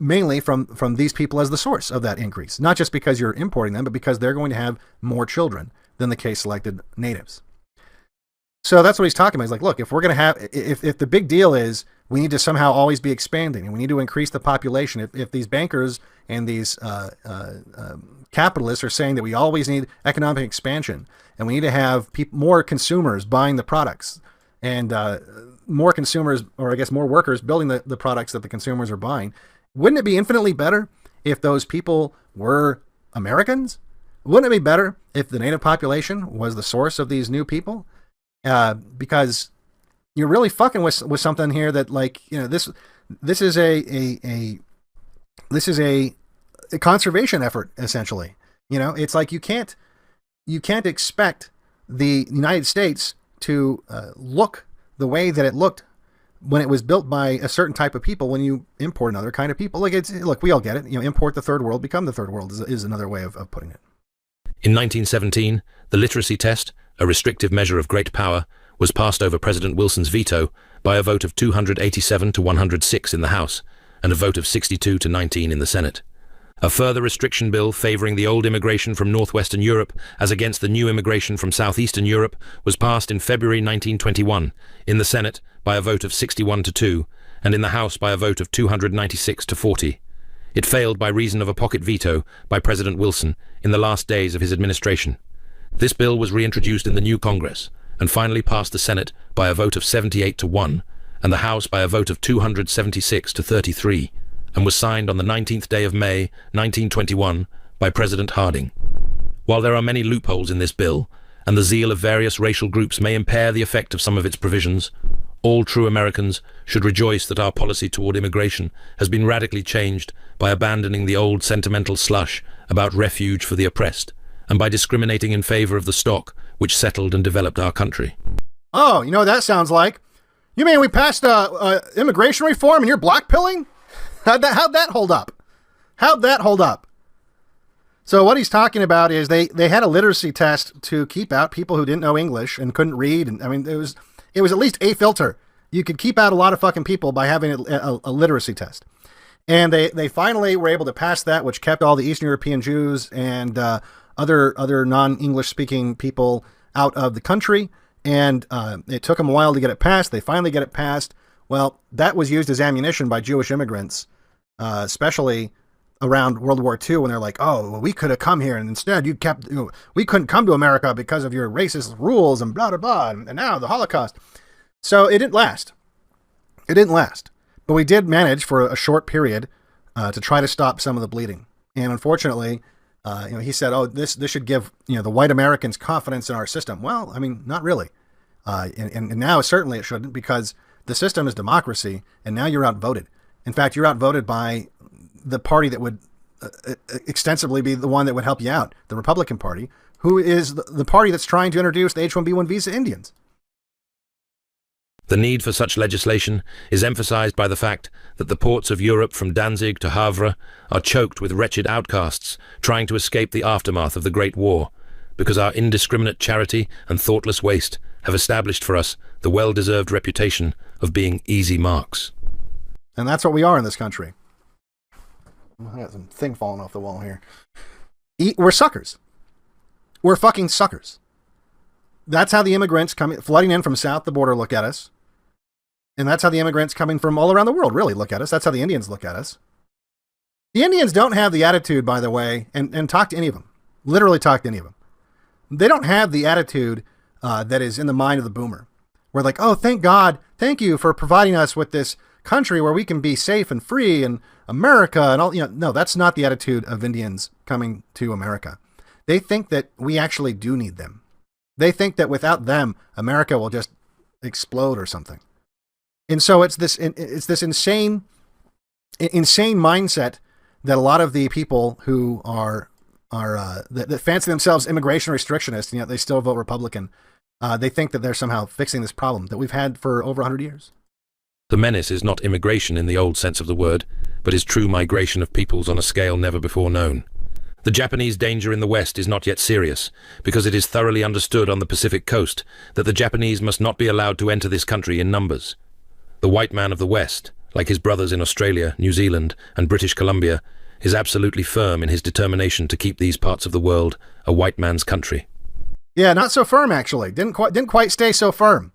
mainly from these people as the source of that increase. Not just because you're importing them, but because they're going to have more children than the case-selected natives. So that's what he's talking about. He's like, look, if we're going to have, if the big deal is we need to somehow always be expanding and we need to increase the population, if these bankers and these capitalists are saying that we always need economic expansion and we need to have more consumers buying the products and more consumers, or I guess more workers building the products that the consumers are buying, wouldn't it be infinitely better if those people were Americans? Wouldn't it be better if the native population was the source of these new people? Because you're really fucking with something here that, like, you know, this is a conservation effort, essentially. You know, it's like you can't expect the United States to look the way that it looked when it was built by a certain type of people when you import another kind of people. Like, look, we all get it. You know, import the third world, become the third world is another way of putting it. In 1917, the literacy test, a restrictive measure of great power, was passed over President Wilson's veto by a vote of 287 to 106 in the House and a vote of 62 to 19 in the Senate. A further restriction bill favoring the old immigration from northwestern Europe as against the new immigration from southeastern Europe was passed in February 1921 in the Senate by a vote of 61 to 2 and in the House by a vote of 296 to 40. It failed by reason of a pocket veto by President Wilson in the last days of his administration. This bill was reintroduced in the new Congress and finally passed the Senate by a vote of 78 to 1 and the House by a vote of 276 to 33 and was signed on the 19th day of May 1921 by President Harding. While there are many loopholes in this bill and the zeal of various racial groups may impair the effect of some of its provisions, all true Americans should rejoice that our policy toward immigration has been radically changed by abandoning the old sentimental slush about refuge for the oppressed and by discriminating in favor of the stock which settled and developed our country. Oh, you know what that sounds like? You mean we passed immigration reform and you're blackpilling? How'd that hold up? How'd that hold up? So what he's talking about is they had a literacy test to keep out people who didn't know English and couldn't read. And I mean, it was at least a filter. You could keep out a lot of fucking people by having a literacy test. And they finally were able to pass that, which kept all the Eastern European Jews and other non-English speaking people out of the country. And it took them a while to get it passed. They finally get it passed. Well, that was used as ammunition by Jewish immigrants, especially around World War II, when they're like, oh, well, we could have come here, and instead we couldn't come to America because of your racist rules and blah, blah, blah, and now the Holocaust. So it didn't last. It didn't last. But we did manage for a short period to try to stop some of the bleeding. And unfortunately, he said, oh, this should give the white Americans confidence in our system. Well, I mean, not really. And now certainly it shouldn't, because the system is democracy, and now you're outvoted. In fact, you're outvoted by the party that would extensively be the one that would help you out, the Republican Party, who is the party that's trying to introduce the H-1B1 visa Indians. The need for such legislation is emphasized by the fact that the ports of Europe from Danzig to Havre are choked with wretched outcasts trying to escape the aftermath of the Great War, because our indiscriminate charity and thoughtless waste have established for us the well-deserved reputation of being easy marks. And that's what we are in this country. I got some thing falling off the wall here. We're suckers. We're fucking suckers. That's how the immigrants flooding in from south the border look at us. And that's how the immigrants coming from all around the world really look at us. That's how the Indians look at us. The Indians don't have the attitude, by the way, and talk to any of them. Literally talk to any of them. They don't have the attitude that is in the mind of the boomer. We're like, oh, thank God. Thank you for providing us with this country where we can be safe and free and America and all. No, that's not the attitude of Indians coming to America. They think that we actually do need them. They think that without them, America will just explode or something. And so it's this insane mindset that a lot of the people who are that fancy themselves immigration restrictionists, and yet they still vote Republican. They think that they're somehow fixing this problem that we've had for over 100 years. The menace is not immigration in the old sense of the word, but is true migration of peoples on a scale never before known. The Japanese danger in the West is not yet serious, because it is thoroughly understood on the Pacific coast that the Japanese must not be allowed to enter this country in numbers. The white man of the West, like his brothers in Australia, New Zealand, and British Columbia, is absolutely firm in his determination to keep these parts of the world a white man's country. Yeah, not so firm, actually. Didn't quite stay so firm.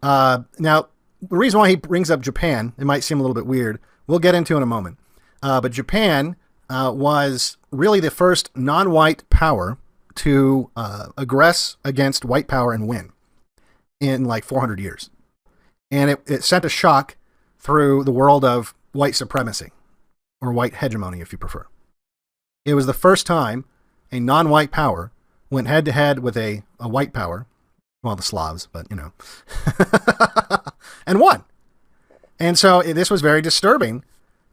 Now, the reason why he brings up Japan, it might seem a little bit weird, we'll get into in a moment. But Japan was really the first non-white power to aggress against white power and win in like 400 years. And it sent a shock through the world of white supremacy, or white hegemony, if you prefer. It was the first time a non-white power went head-to-head with a white power, well, the Slavs, but, you know, and won. And so this was very disturbing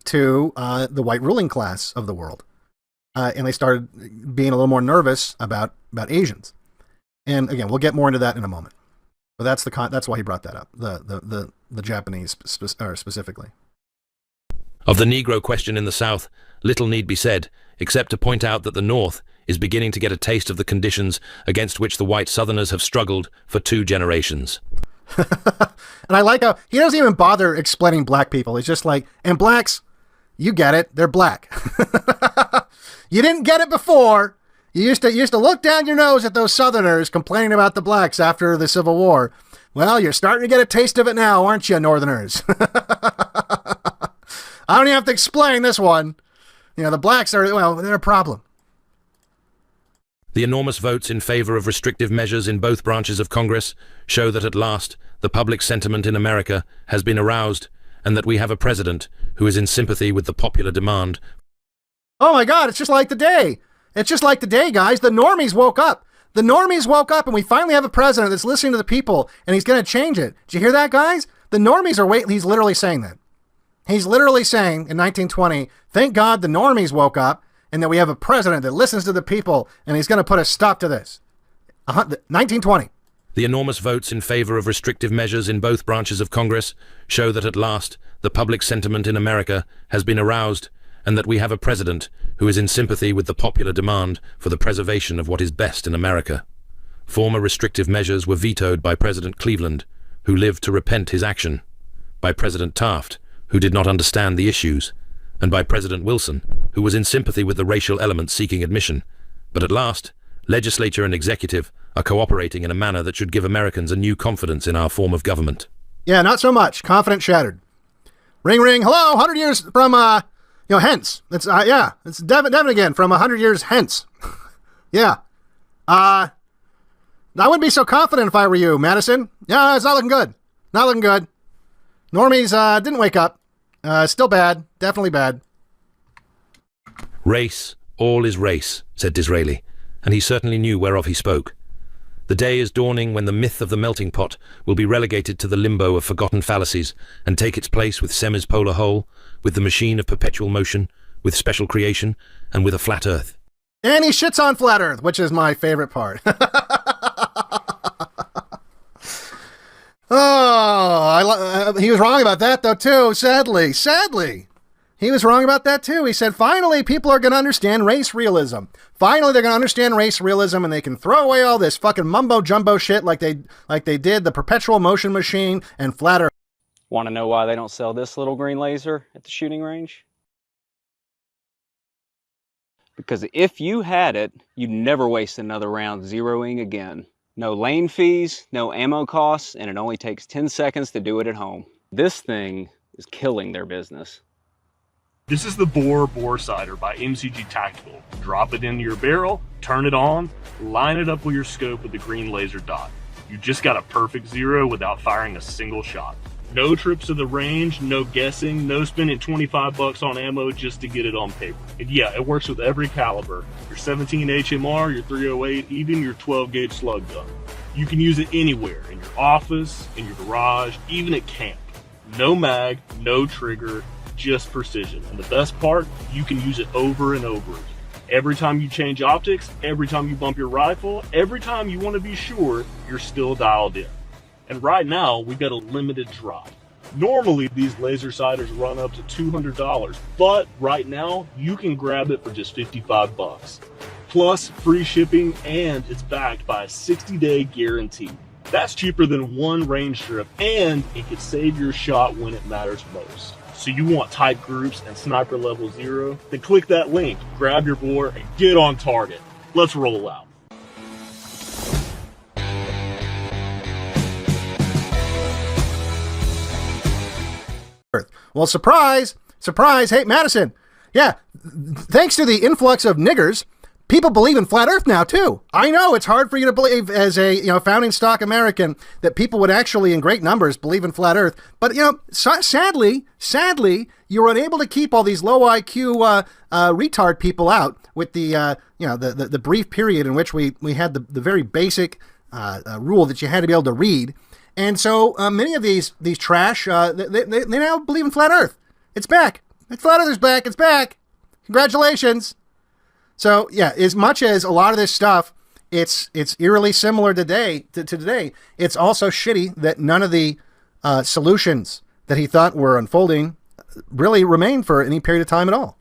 to the white ruling class of the world. And they started being a little more nervous about Asians. And again, we'll get more into that in a moment. But that's why he brought that up, the Japanese specifically. Of the Negro question in the South, little need be said, except to point out that the North is beginning to get a taste of the conditions against which the white Southerners have struggled for 2 generations. And I like how he doesn't even bother explaining black people. He's just like, and blacks, you get it, they're black. You didn't get it before. You used to look down your nose at those Southerners complaining about the blacks after the Civil War. Well, you're starting to get a taste of it now, aren't you, Northerners? I don't even have to explain this one. You know, the blacks are, well, they're a problem. The enormous votes in favor of restrictive measures in both branches of Congress show that at last the public sentiment in America has been aroused, and that we have a president who is in sympathy with the popular demand. Oh my God, it's just like the day. It's just like the day, guys. The normies woke up. The normies woke up, and we finally have a president that's listening to the people, and he's going to change it. Did you hear that, guys? The normies are waiting. He's literally saying that. He's literally saying in 1920, thank God the normies woke up, and that we have a president that listens to the people, and he's going to put a stop to this. 1920. The enormous votes in favor of restrictive measures in both branches of Congress show that at last the public sentiment in America has been aroused, and that we have a president who is in sympathy with the popular demand for the preservation of what is best in America. Former restrictive measures were vetoed by President Cleveland, who lived to repent his action, by President Taft, who did not understand the issues, and by President Wilson, who was in sympathy with the racial element seeking admission. But at last, legislature and executive are cooperating in a manner that should give Americans a new confidence in our form of government. Yeah, not so much. Confidence shattered. Ring, ring. Hello, 100 years from, hence. It's, it's Devin again from 100 years hence. Yeah. I wouldn't be so confident if I were you, Madison. Yeah, it's not looking good. Not looking good. Normies, didn't wake up. Still bad. Definitely bad. Race, all is race, said Disraeli, and he certainly knew whereof he spoke. The day is dawning when the myth of the melting pot will be relegated to the limbo of forgotten fallacies and take its place with Semmes polar hole, with the machine of perpetual motion, with special creation, and with a flat earth. And he shits on flat earth, which is my favorite part. He was wrong about that, though, too, sadly. He was wrong about that, too. He said, finally, people are going to understand race realism. Finally, they're going to understand race realism, and they can throw away all this fucking mumbo-jumbo shit like they did the perpetual motion machine and flat earth. Want to know why they don't sell this little green laser at the shooting range? Because if you had it, you'd never waste another round zeroing again. No lane fees, no ammo costs, and it only takes 10 seconds to do it at home. This thing is killing their business. This is the Bore Sighter by MCG Tactical. Drop it into your barrel, turn it on, line it up with your scope with the green laser dot. You just got a perfect zero without firing a single shot. No trips to the range, no guessing, no spending $25 on ammo just to get it on paper. And yeah, it works with every caliber. Your 17 HMR, your 308, even your 12 gauge slug gun. You can use it anywhere, in your office, in your garage, even at camp. No mag, no trigger, just precision. And the best part, you can use it over and over again. Every time you change optics, every time you bump your rifle, every time you want to be sure you're still dialed in. And right now, we've got a limited drop. Normally, these laser sighters run up to $200, but right now, you can grab it for just $55. Plus, free shipping, and it's backed by a 60-day guarantee. That's cheaper than one range strip, and it could save your shot when it matters most. So you want tight groups and sniper level 0? Then click that link, grab your bore, and get on target. Let's roll out. Well, surprise, surprise. Hey, Madison. Yeah, thanks to the influx of niggers, people believe in flat Earth now, too. I know it's hard for you to believe as a founding stock American that people would actually in great numbers believe in flat Earth. But, sadly, you were unable to keep all these low IQ retard people out with the brief period in which we had the very basic rule that you had to be able to read. And so many of these trash, they now believe in flat Earth. It's back. Flat Earth is back. It's back. Congratulations. So yeah, as much as a lot of this stuff, it's eerily similar to today. It's also shitty that none of the solutions that he thought were unfolding really remain for any period of time at all.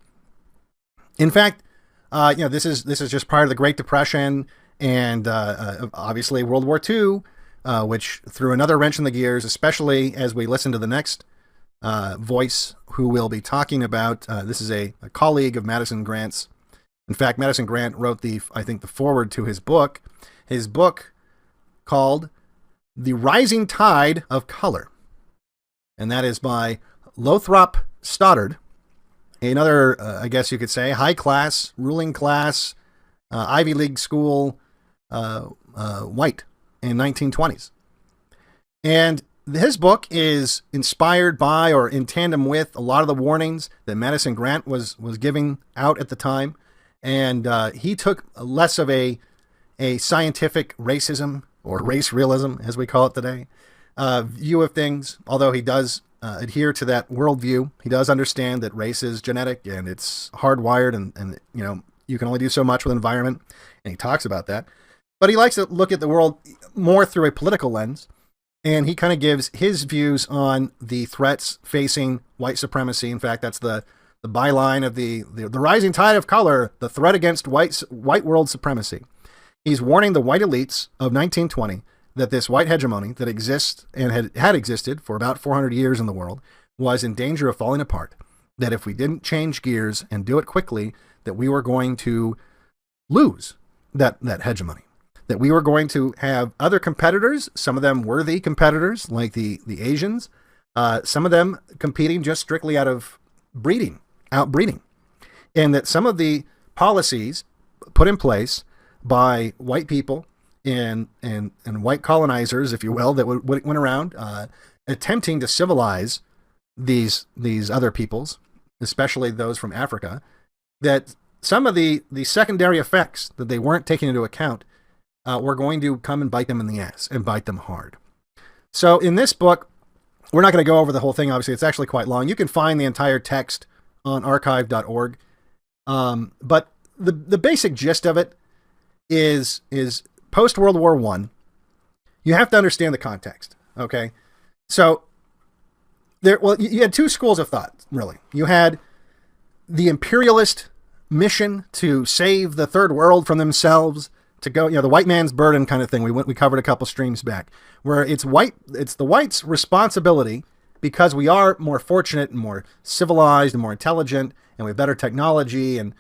In fact, this is just prior to the Great Depression and obviously World War II. Which threw another wrench in the gears, especially as we listen to the next voice who will be talking about. This is a colleague of Madison Grant's. In fact, Madison Grant wrote the foreword to his book called The Rising Tide of Color. And that is by Lothrop Stoddard, another, I guess you could say, high class, ruling class, Ivy League school, white in 1920s. And his book is inspired by or in tandem with a lot of the warnings that Madison Grant was giving out at the time. And he took less of a scientific racism or race realism, as we call it today, view of things, although he does adhere to that worldview. He does understand that race is genetic and it's hardwired and you can only do so much with environment. And he talks about that. But he likes to look at the world more through a political lens, and he kind of gives his views on the threats facing white supremacy. In fact, that's the byline of the rising tide of color, the threat against white world supremacy. He's warning the white elites of 1920 that this white hegemony that exists and had existed for about 400 years in the world was in danger of falling apart. That if we didn't change gears and do it quickly, that we were going to lose that hegemony. That we were going to have other competitors, some of them worthy competitors, like the Asians, some of them competing just strictly out of outbreeding. And that some of the policies put in place by white people and white colonizers, if you will, that went around attempting to civilize these other peoples, especially those from Africa, that some of the secondary effects that they weren't taking into account were going to come and bite them in the ass and bite them hard. So in this book, we're not going to go over the whole thing. Obviously, it's actually quite long. You can find the entire text on archive.org. But the basic gist of it is post World War I. You have to understand the context. Okay. So you had two schools of thought, really. You had the imperialist mission to save the third world from themselves, to go, the white man's burden kind of thing. We covered a couple streams back, where it's the whites' responsibility, because we are more fortunate and more civilized and more intelligent, and we have better technology and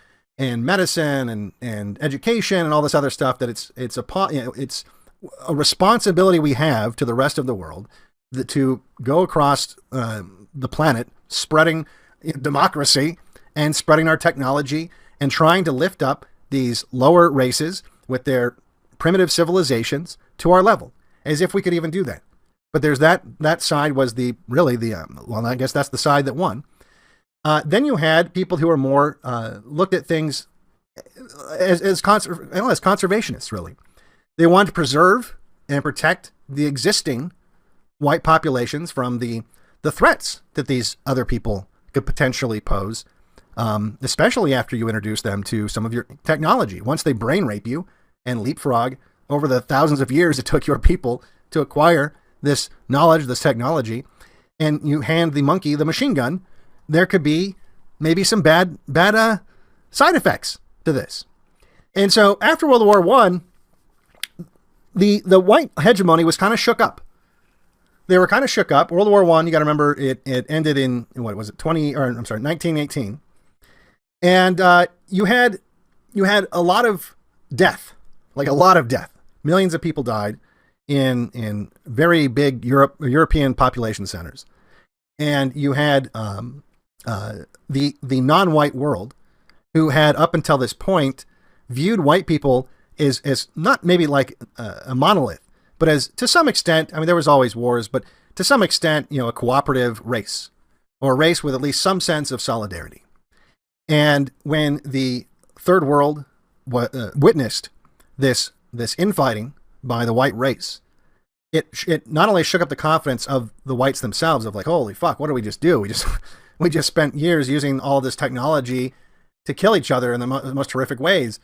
medicine and education and all this other stuff, that it's a responsibility we have to the rest of the world to go across the planet, spreading democracy and spreading our technology and trying to lift up these lower races with their primitive civilizations to our level, as if we could even do that. But there's that side was well, I guess that's the side that won. Then you had people who are more looked at things as conservationists, really. They wanted to preserve and protect the existing white populations from the threats that these other people could potentially pose, especially after you introduce them to some of your technology. Once they brain rape you and leapfrog over the thousands of years it took your people to acquire this knowledge, this technology, and you hand the monkey the machine gun, there could be maybe some bad side effects to this. And so after World War I, the white hegemony was kind of shook up. They were kind of shook up. World War I, you got to remember, it ended in, what was it, 1918. And you had a lot of death, like a lot of death. Millions of people died in very big European population centers. And you had the non-white world, who had up until this point viewed white people as not maybe like a monolith, but as, to some extent, I mean, there was always wars, but to some extent, a cooperative race, or a race with at least some sense of solidarity. And when the Third World witnessed this infighting by the white race, it not only shook up the confidence of the whites themselves, of like, holy fuck, what did we just do? We just spent years using all this technology to kill each other in the most horrific ways.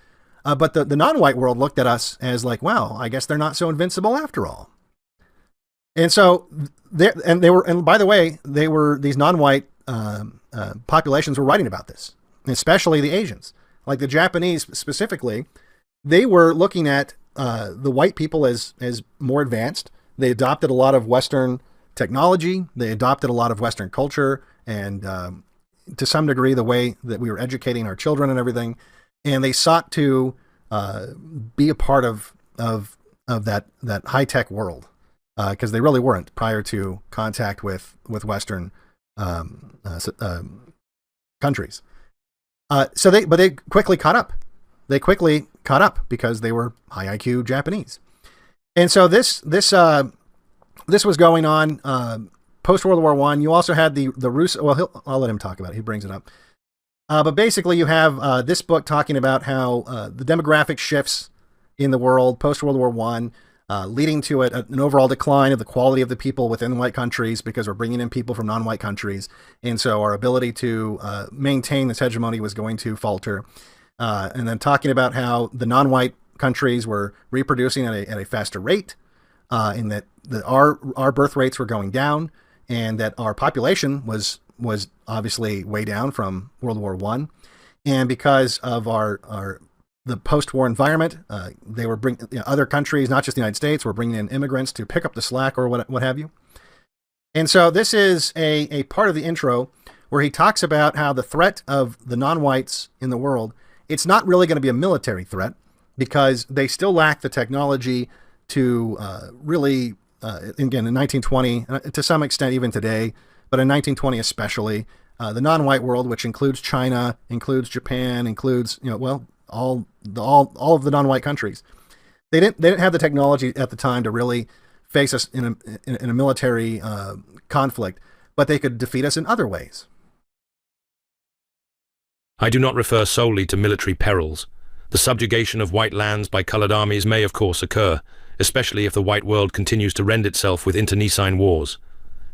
But the non-white world looked at us as like, wow, I guess they're not so invincible after all. And so and by the way, these non-white populations were writing about this, especially the Asians, like the Japanese specifically. They were looking at the white people as more advanced. They adopted a lot of Western technology. They adopted a lot of Western culture, and to some degree, the way that we were educating our children and everything. And they sought to be a part of that high-tech world, because they really weren't prior to contact with Western countries. But they quickly caught up. They quickly caught up because they were high IQ Japanese. And so this was going on post World War I. You also had the Rus. Well, I'll let him talk about it. He brings it up. But basically, you have this book talking about how the demographic shifts in the world post World War I, leading to an overall decline of the quality of the people within white countries, because we're bringing in people from non-white countries, and so our ability to maintain this hegemony was going to falter. And then talking about how the non-white countries were reproducing at a faster rate, in that our birth rates were going down, and that our population was obviously way down from World War I. And because of the post-war environment, they were bringing other countries, not just the United States, were bringing in immigrants to pick up the slack or what have you. And so this is a part of the intro where he talks about how the threat of the non-whites in the world, it's not really going to be a military threat, because they still lack the technology to really, again, in 1920, to some extent even today, but in 1920 especially, the non-white world, which includes China, includes Japan, includes all of the non-white countries, they didn't have the technology at the time to really face us in a military conflict, but they could defeat us in other ways. I do not refer solely to military perils. The subjugation of white lands by colored armies may of course occur, especially if the white world continues to rend itself with internecine wars.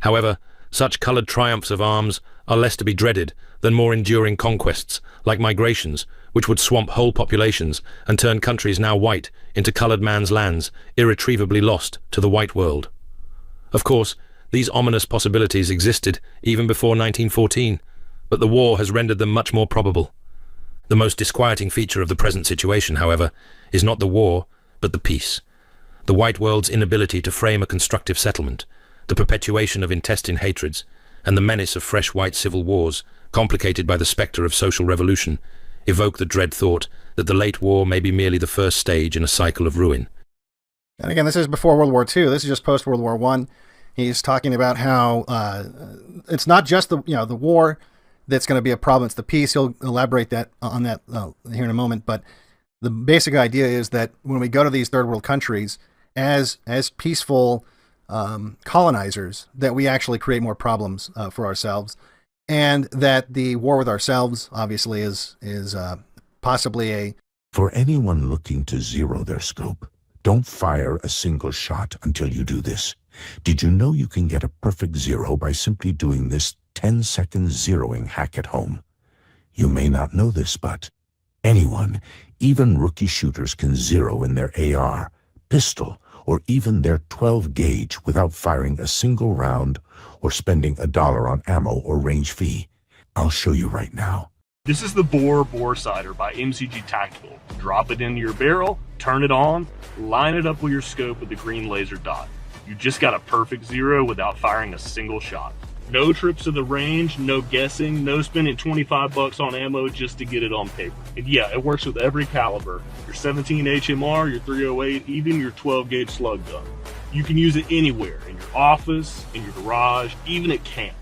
However, such colored triumphs of arms are less to be dreaded than more enduring conquests, like migrations, which would swamp whole populations and turn countries now white into colored man's lands, irretrievably lost to the white world. Of course, these ominous possibilities existed even before 1914, but the war has rendered them much more probable. The most disquieting feature of the present situation, however, is not the war, but the peace. The white world's inability to frame a constructive settlement, the perpetuation of intestine hatreds, and the menace of fresh white civil wars, complicated by the spectre of social revolution, evoke the dread thought that the late war may be merely the first stage in a cycle of ruin. And again, this is before World War II. This is just post World War I. He's talking about how it's not just the war that's going to be a problem. It's the peace. He'll elaborate on that here in a moment. But the basic idea is that when we go to these third world countries as peaceful colonizers, that we actually create more problems for ourselves, and that the war with ourselves obviously is possibly a. For anyone looking to zero their scope, don't fire a single shot until you do this. Did you know you can get a perfect zero by simply doing this 10-second zeroing hack at home? You may not know this, but anyone, even rookie shooters, can zero in their AR, pistol, or even their 12 gauge without firing a single round or spending $1 on ammo or range fee. I'll show you right now. This is the Bore Sighter by MCG Tactical. Drop it into your barrel, turn it on, line it up with your scope with the green laser dot. You just got a perfect zero without firing a single shot. No trips to the range, no guessing, no spending $25 on ammo just to get it on paper. And yeah, it works with every caliber. Your 17 HMR, your 308, even your 12 gauge slug gun. You can use it anywhere, in your office, in your garage, even at camp.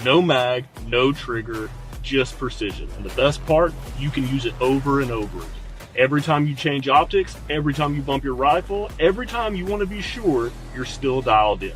No mag, no trigger, just precision. And the best part, you can use it over and over again. Every time you change optics, every time you bump your rifle, every time you want to be sure you're still dialed in.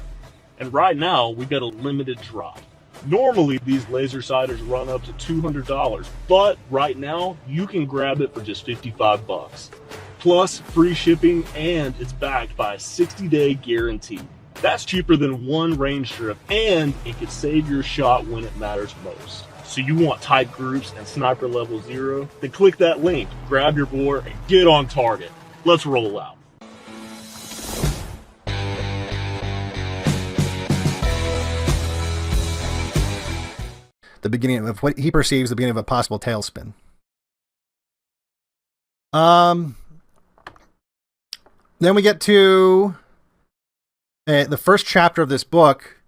And right now, we've got a limited drop. Normally, these laser sighters run up to $200, but right now, you can grab it for just $55. Plus, free shipping, and it's backed by a 60-day guarantee. That's cheaper than one range strip, and it could save your shot when it matters most. So you want tight groups and sniper level 0? Then click that link, grab your bore, and get on target. Let's roll out. The beginning of what he perceives the beginning of a possible tailspin. Then we get to the first chapter of this book,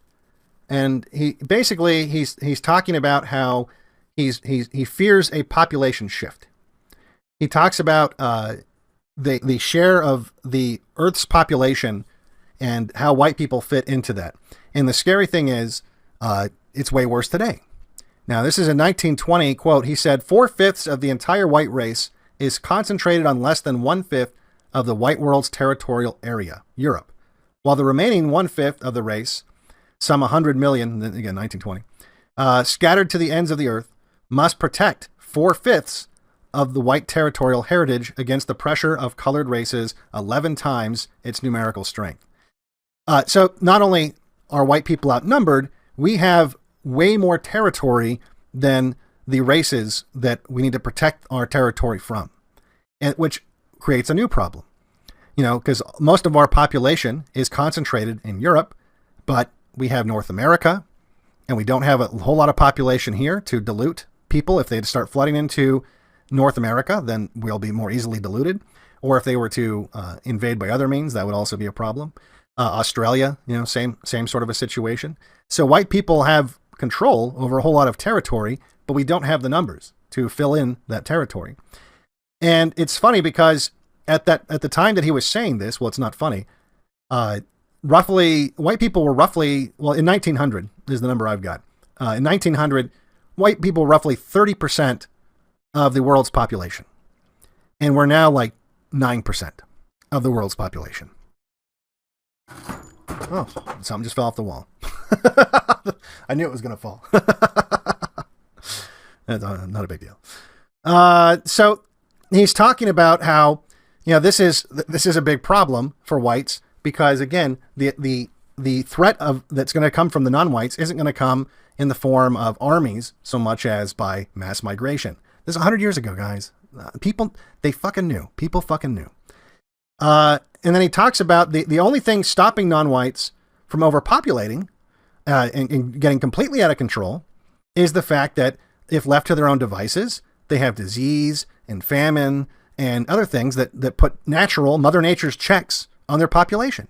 and he's talking about how he fears a population shift. He talks about the share of the Earth's population and how white people fit into that. And the scary thing is, it's way worse today. Now, this is a 1920 quote. He said, 4/5 of the entire white race is concentrated on less than 1/5 of the white world's territorial area, Europe, while the remaining 1/5 of the race, some 100 million, again, 1920, scattered to the ends of the earth, must protect 4/5 of the white territorial heritage against the pressure of colored races 11 times its numerical strength. So not only are white people outnumbered, we have way more territory than the races that we need to protect our territory from, and which creates a new problem. You know, because most of our population is concentrated in Europe, but we have North America, and we don't have a whole lot of population here to dilute people. If they start flooding into North America, then we'll be more easily diluted. Or if they were to invade by other means, that would also be a problem. Australia, you know, same sort of a situation. So white people have control over a whole lot of territory, but we don't have the numbers to fill in that territory. And it's funny because at the time that he was saying this, well, it's not funny. White people were roughly, well, in 1900 is the number I've got. In 1900, white people were roughly 30% of the world's population. And we're now like 9% of the world's population. Oh, something just fell off the wall. I knew it was going to fall. That's not a big deal. So he's talking about how, you know, this is a big problem for whites because, again, the threat that's going to come from the non-whites isn't going to come in the form of armies so much as by mass migration. This is 100 years ago, guys. People, they fucking knew. People fucking knew. And then he talks about the only thing stopping non-whites from overpopulating and getting completely out of control is the fact that if left to their own devices, they have disease and famine and other things that put Mother Nature's checks on their population.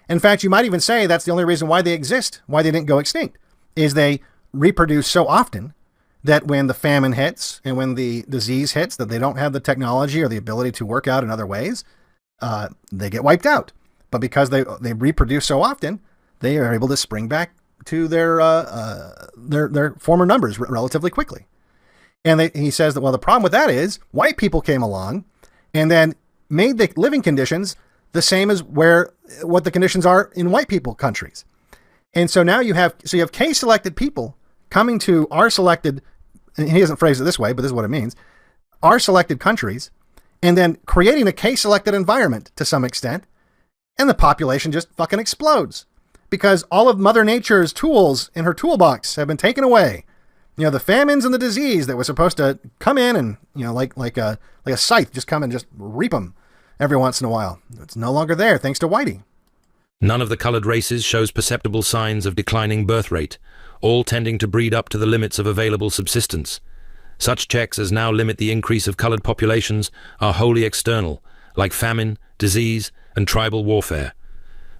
In fact, you might even say that's the only reason why they exist, why they didn't go extinct, is they reproduce so often that when the famine hits and when the disease hits, that they don't have the technology or the ability to work out in other ways, they get wiped out. But because they reproduce so often, they are able to spring back to their former numbers relatively quickly. And he says that, well, the problem with that is white people came along and then made the living conditions the same as what the conditions are in white people countries. And so now you have K-selected people coming to our selected, and he doesn't phrase it this way, but this is what it means, our selected countries, and then creating a K-selected environment to some extent, and the population just fucking explodes. Because all of Mother Nature's tools in her toolbox have been taken away. You know, the famines and the disease that was supposed to come in and, you know, like a scythe, just come and just reap them every once in a while. It's no longer there, thanks to Whitey. None of the colored races shows perceptible signs of declining birth rate, all tending to breed up to the limits of available subsistence. Such checks as now limit the increase of colored populations are wholly external, like famine, disease, and tribal warfare.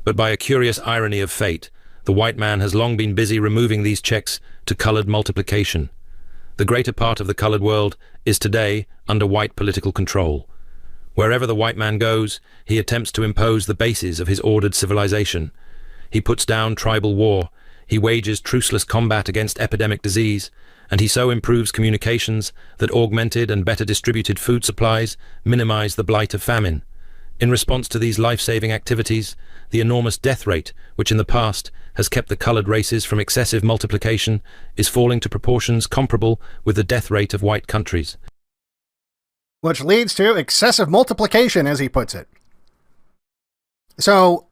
But by a curious irony of fate, the white man has long been busy removing these checks to colored multiplication. The greater part of the colored world is today under white political control. Wherever the white man goes, he attempts to impose the bases of his ordered civilization. He puts down tribal war, he wages truceless combat against epidemic disease, and he so improves communications that augmented and better distributed food supplies minimize the blight of famine. In response to these life-saving activities, the enormous death rate, which in the past has kept the colored races from excessive multiplication, is falling to proportions comparable with the death rate of white countries. Which leads to excessive multiplication, as he puts it. So,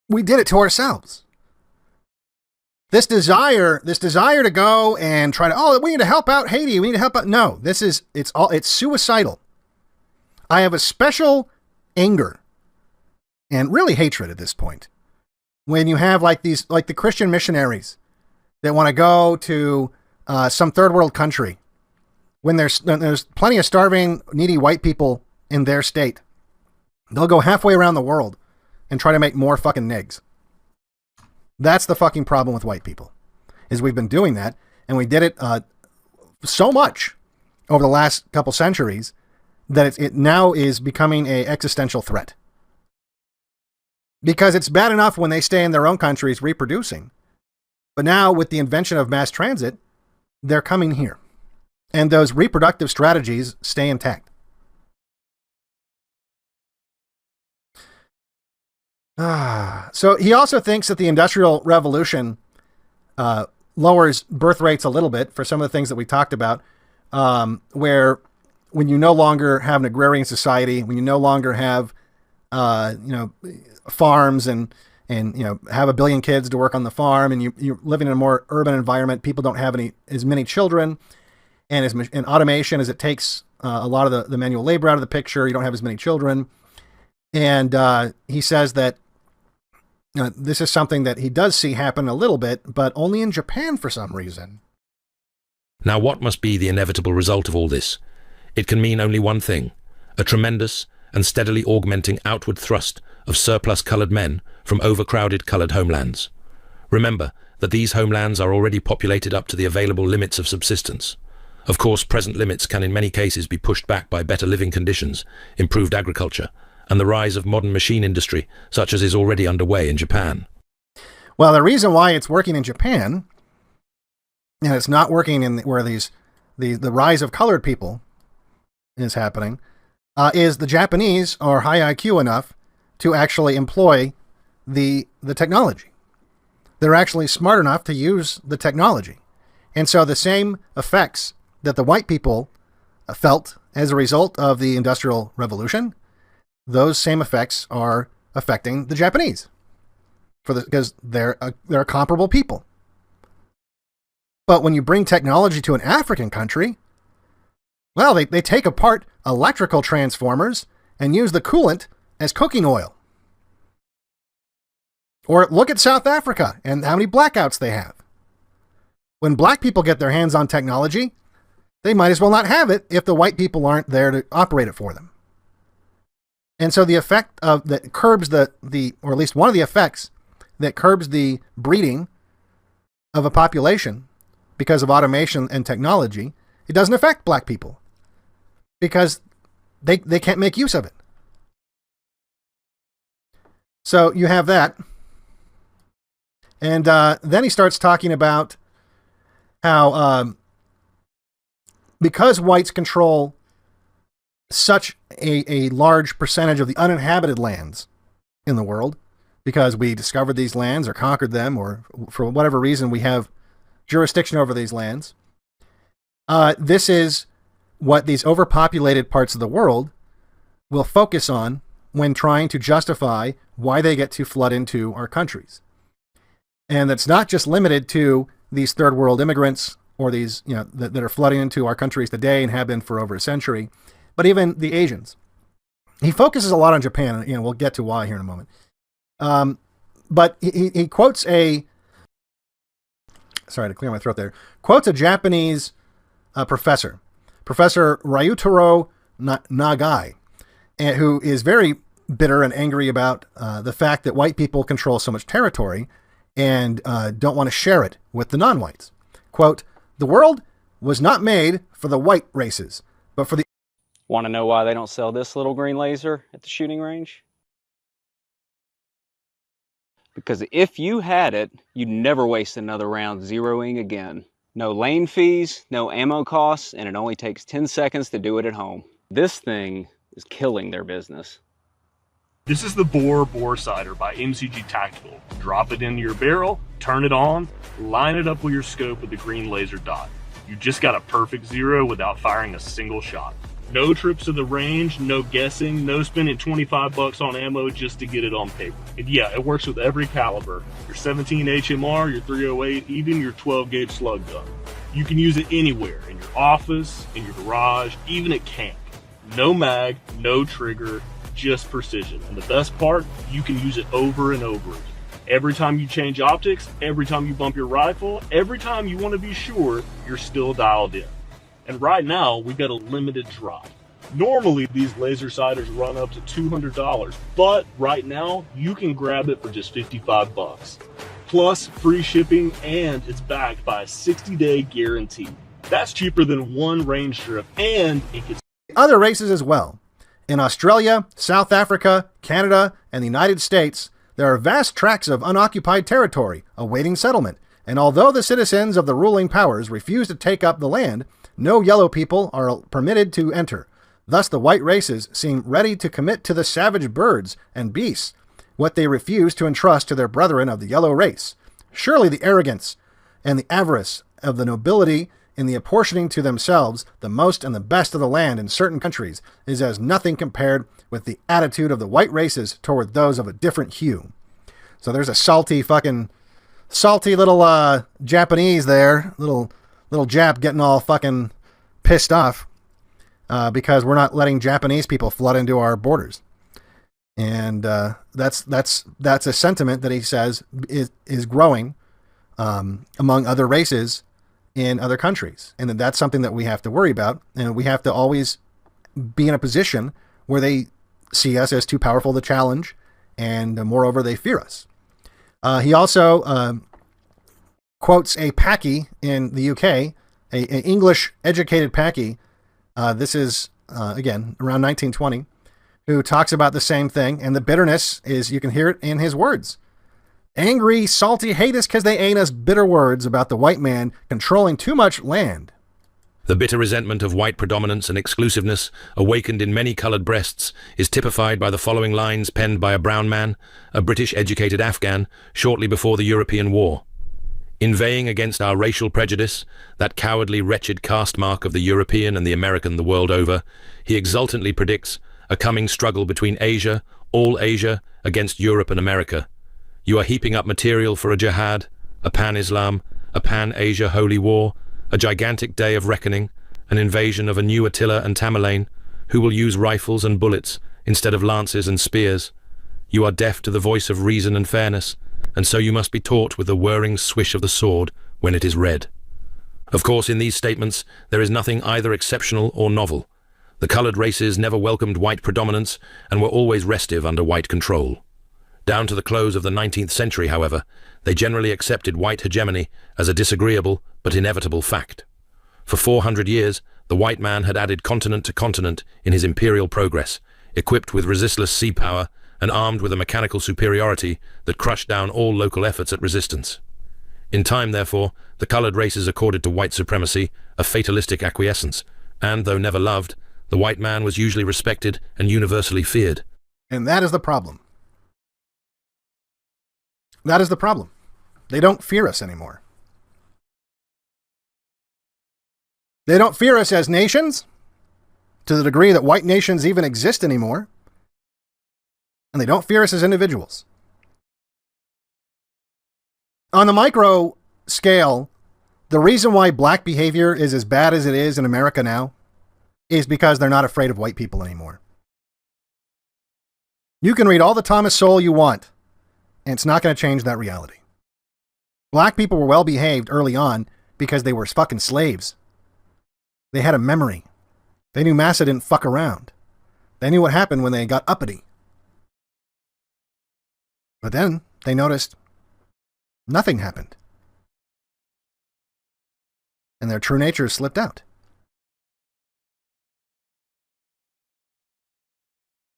we did it to ourselves. This desire to go and try to, we need to help out Haiti, we need to help out. No, it's suicidal. I have a special anger and really hatred at this point when you have like the Christian missionaries that want to go to some third world country when there's plenty of starving, needy white people in their state. They'll go halfway around the world and try to make more fucking nigs. That's the fucking problem with white people, is we've been doing that, and we did it so much over the last couple centuries that it now is becoming an existential threat. Because it's bad enough when they stay in their own countries reproducing, but now with the invention of mass transit, they're coming here. And those reproductive strategies stay intact. So he also thinks that the Industrial Revolution lowers birth rates a little bit for some of the things that we talked about, where when you no longer have an agrarian society, when you no longer have farms and have a billion kids to work on the farm, and you're living in a more urban environment, people don't have as many children, and as much in automation as it takes a lot of the manual labor out of the picture, you don't have as many children. And he says that this is something that he does see happen a little bit, but only in Japan for some reason. Now, what must be the inevitable result of all this? It can mean only one thing: a tremendous and steadily augmenting outward thrust of surplus colored men from overcrowded colored homelands. Remember that these homelands are already populated up to the available limits of subsistence. Of course, present limits can in many cases be pushed back by better living conditions, improved agriculture, and the rise of modern machine industry, such as is already underway in Japan. Well, the reason why it's working in Japan, and it's not working in where the rise of colored people is happening, is the Japanese are high IQ enough to actually employ the technology. They're actually smart enough to use the technology. And so the same effects that the white people felt as a result of the Industrial Revolution, those same effects are affecting the Japanese because they're a comparable people. But when you bring technology to an African country, well, they take apart electrical transformers and use the coolant as cooking oil. Or look at South Africa and how many blackouts they have. When black people get their hands on technology, they might as well not have it if the white people aren't there to operate it for them. And so the effect of that curbs or at least one of the effects that curbs the breeding of a population because of automation and technology, it doesn't affect black people because they can't make use of it. So you have that. And then he starts talking about how because whites control such a large percentage of the uninhabited lands in the world, because we discovered these lands or conquered them, or for whatever reason we have jurisdiction over these lands, this is what these overpopulated parts of the world will focus on when trying to justify why they get to flood into our countries. And that's not just limited to these third world immigrants or these, that are flooding into our countries today and have been for over a century, but even the Asians. he focuses a lot on Japan, and we'll get to why here in a moment. But he quotes sorry to clear my throat there, quotes a Japanese professor, Professor Ryutaro Nagai, who is very bitter and angry about the fact that white people control so much territory and don't want to share it with the non-whites. Quote, "The world was not made for the white races, but for the..." Want to know why they don't sell this little green laser at the shooting range? Because if you had it, you'd never waste another round zeroing again. No lane fees, no ammo costs, and it only takes 10 seconds to do it at home. This thing is killing their business. This is the Dore sighter by MCG Tactical. Drop it into your barrel, turn it on, line it up with your scope with the green laser dot. You just got a perfect zero without firing a single shot. No trips to the range, no guessing, no spending $25 on ammo just to get it on paper. And yeah, it works with every caliber. Your 17 HMR, your 308, even your 12 gauge slug gun. You can use it anywhere, in your office, in your garage, even at camp. No mag, no trigger, just precision. And the best part, you can use it over and over again. Every time you change optics, every time you bump your rifle, every time you want to be sure you're still dialed in. And right now, we got a limited drop. Normally, these laser sighters run up to $200, but right now, you can grab it for just $55. Plus, free shipping, and it's backed by a 60-day guarantee. That's cheaper than one range trip, and it gets... Other races as well. In Australia, South Africa, Canada, and the United States, there are vast tracts of unoccupied territory awaiting settlement, and although the citizens of the ruling powers refuse to take up the land, no yellow people are permitted to enter. Thus the white races seem ready to commit to the savage birds and beasts what they refuse to entrust to their brethren of the yellow race. Surely the arrogance and the avarice of the nobility in the apportioning to themselves the most and the best of the land in certain countries is as nothing compared with the attitude of the white races toward those of a different hue. So there's a salty little Japanese there, little Jap getting all fucking pissed off because we're not letting Japanese people flood into our borders. And that's a sentiment that he says is growing among other races in other countries. And that's something that we have to worry about. And we have to always be in a position where they see us as too powerful to challenge. And moreover, they fear us. He also quotes a Paki in the UK, an English educated Paki. This is, again, around 1920, who talks about the same thing. And the bitterness is, you can hear it in his words. Angry, salty, hate us because they ain't us bitter words about the white man controlling too much land. The bitter resentment of white predominance and exclusiveness awakened in many coloured breasts is typified by the following lines penned by a brown man, a British-educated Afghan, shortly before the European War. Inveighing against our racial prejudice, that cowardly, wretched caste mark of the European and the American the world over, he exultantly predicts a coming struggle between Asia, all Asia, against Europe and America. You are heaping up material for a jihad, a pan-Islam, a pan-Asia holy war, a gigantic day of reckoning, an invasion of a new Attila and Tamerlane, who will use rifles and bullets instead of lances and spears. You are deaf to the voice of reason and fairness, and so you must be taught with the whirring swish of the sword when it is read. Of course, in these statements, there is nothing either exceptional or novel. The coloured races never welcomed white predominance and were always restive under white control. Down to the close of the 19th century, however, they generally accepted white hegemony as a disagreeable but inevitable fact. For 400 years, the white man had added continent to continent in his imperial progress, equipped with resistless sea power and armed with a mechanical superiority that crushed down all local efforts at resistance. In time, therefore, the coloured races accorded to white supremacy a fatalistic acquiescence, and, though never loved, the white man was usually respected and universally feared. And that is the problem. That is the problem. They don't fear us anymore. They don't fear us as nations, to the degree that white nations even exist anymore. And they don't fear us as individuals. On the micro scale, the reason why black behavior is as bad as it is in America now is because they're not afraid of white people anymore. You can read all the Thomas Sowell you want, and it's not going to change that reality. Black people were well behaved early on because they were fucking slaves. They had a memory. They knew Massa didn't fuck around. They knew what happened when they got uppity. But then they noticed nothing happened. And their true nature slipped out.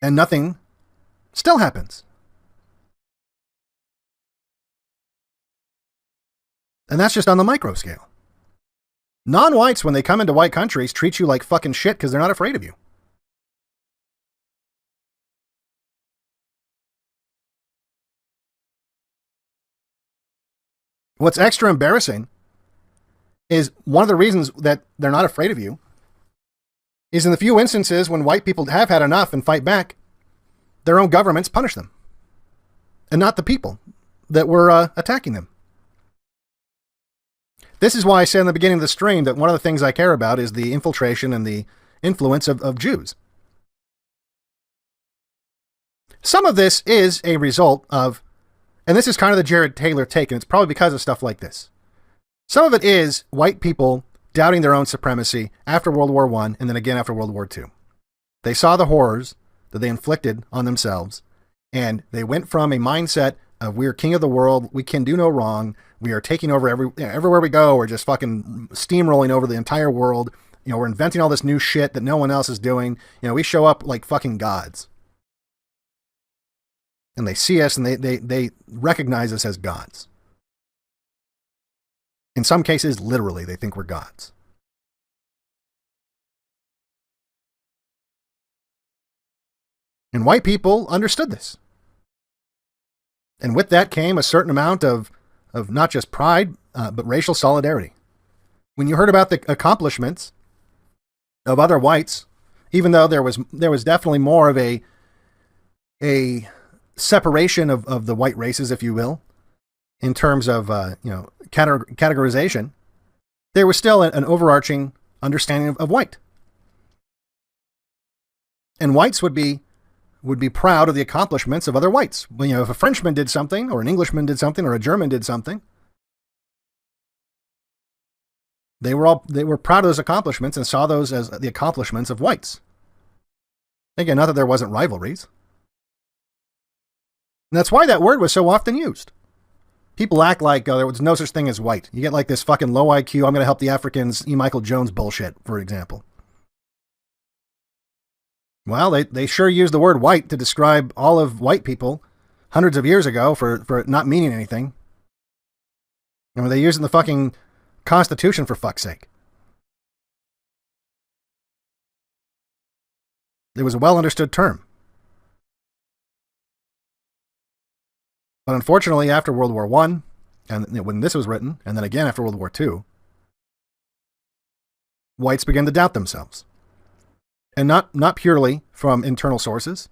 And nothing still happens. And that's just on the micro scale. Non-whites, when they come into white countries, treat you like fucking shit because they're not afraid of you. What's extra embarrassing is one of the reasons that they're not afraid of you is in the few instances when white people have had enough and fight back, their own governments punish them. And not the people that were attacking them. This is why I said in the beginning of the stream that one of the things I care about is the infiltration and the influence of Jews. Some of this is a result of, and this is kind of the Jared Taylor take, and it's probably because of stuff like this. Some of it is white people doubting their own supremacy after World War I and then again after World War II. They saw the horrors that they inflicted on themselves, and they went from a mindset of we're king of the world, we can do no wrong, we are taking over everywhere we go, we're just fucking steamrolling over the entire world, we're inventing all this new shit that no one else is doing, we show up like fucking gods. And they see us and they recognize us as gods. In some cases, literally, they think we're gods. And white people understood this. And with that came a certain amount of not just pride, but racial solidarity. When you heard about the accomplishments of other whites, even though there was definitely more of a separation of the white races, if you will, in terms of categorization, there was still an overarching understanding of white. And whites would be proud of the accomplishments of other whites. Well, if a Frenchman did something, or an Englishman did something, or a German did something, they were proud of those accomplishments and saw those as the accomplishments of whites. Again, not that there wasn't rivalries. And that's why that word was so often used. People act like there was no such thing as white. You get like this fucking low IQ, I'm going to help the Africans, E. Michael Jones bullshit, for example. Well, they sure used the word white to describe all of white people hundreds of years ago for it not meaning anything. And they used it in the fucking Constitution, for fuck's sake. It was a well-understood term. But unfortunately, after World War I, and when this was written, and then again after World War II, whites began to doubt themselves. And not purely from internal sources.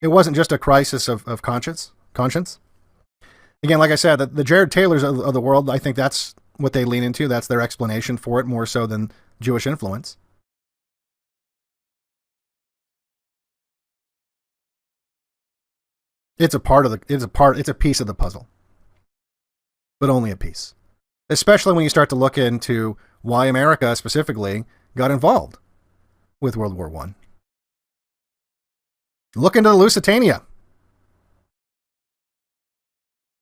It wasn't just a crisis of conscience. Again, like I said, the Jared Taylors of the world, I think that's what they lean into. That's their explanation for it, more so than Jewish influence. It's a piece of the puzzle. But only a piece. Especially when you start to look into why America specifically got involved with World War I. Look into the Lusitania.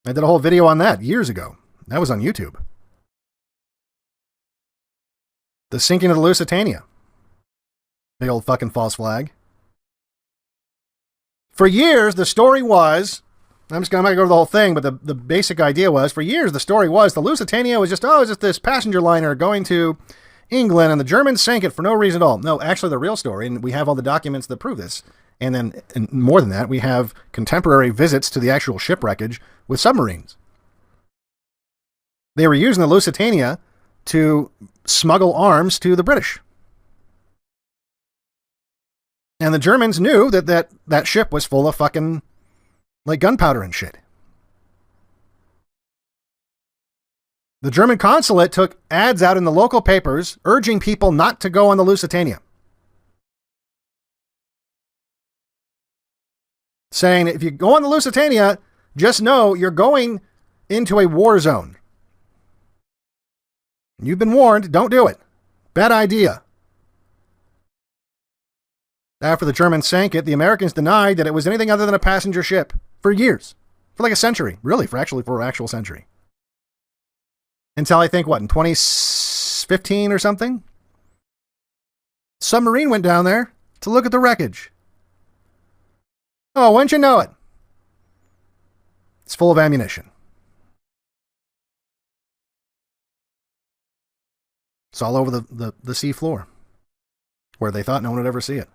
I did a whole video on that years ago. That was on YouTube. The sinking of the Lusitania. Big old fucking false flag. For years, the story was, I'm not going to go over the whole thing, but the basic idea was, for years, the story was the Lusitania was just this passenger liner going to England, and the Germans sank it for no reason at all. No, actually, the real story, and we have all the documents that prove this, and more than that, we have contemporary visits to the actual shipwreckage with submarines. They were using the Lusitania to smuggle arms to the British. And the Germans knew that ship was full of fucking, like, gunpowder and shit. The German consulate took ads out in the local papers urging people not to go on the Lusitania. saying if you go on the Lusitania, just know you're going into a war zone. You've been warned, don't do it. Bad idea. After the Germans sank it, the Americans denied that it was anything other than a passenger ship for years. For like a century. Really, for an actual century. Until I think, in 2015 or something? Submarine went down there to look at the wreckage. Oh, wouldn't you know it? It's full of ammunition. It's all over the sea floor, where they thought no one would ever see it.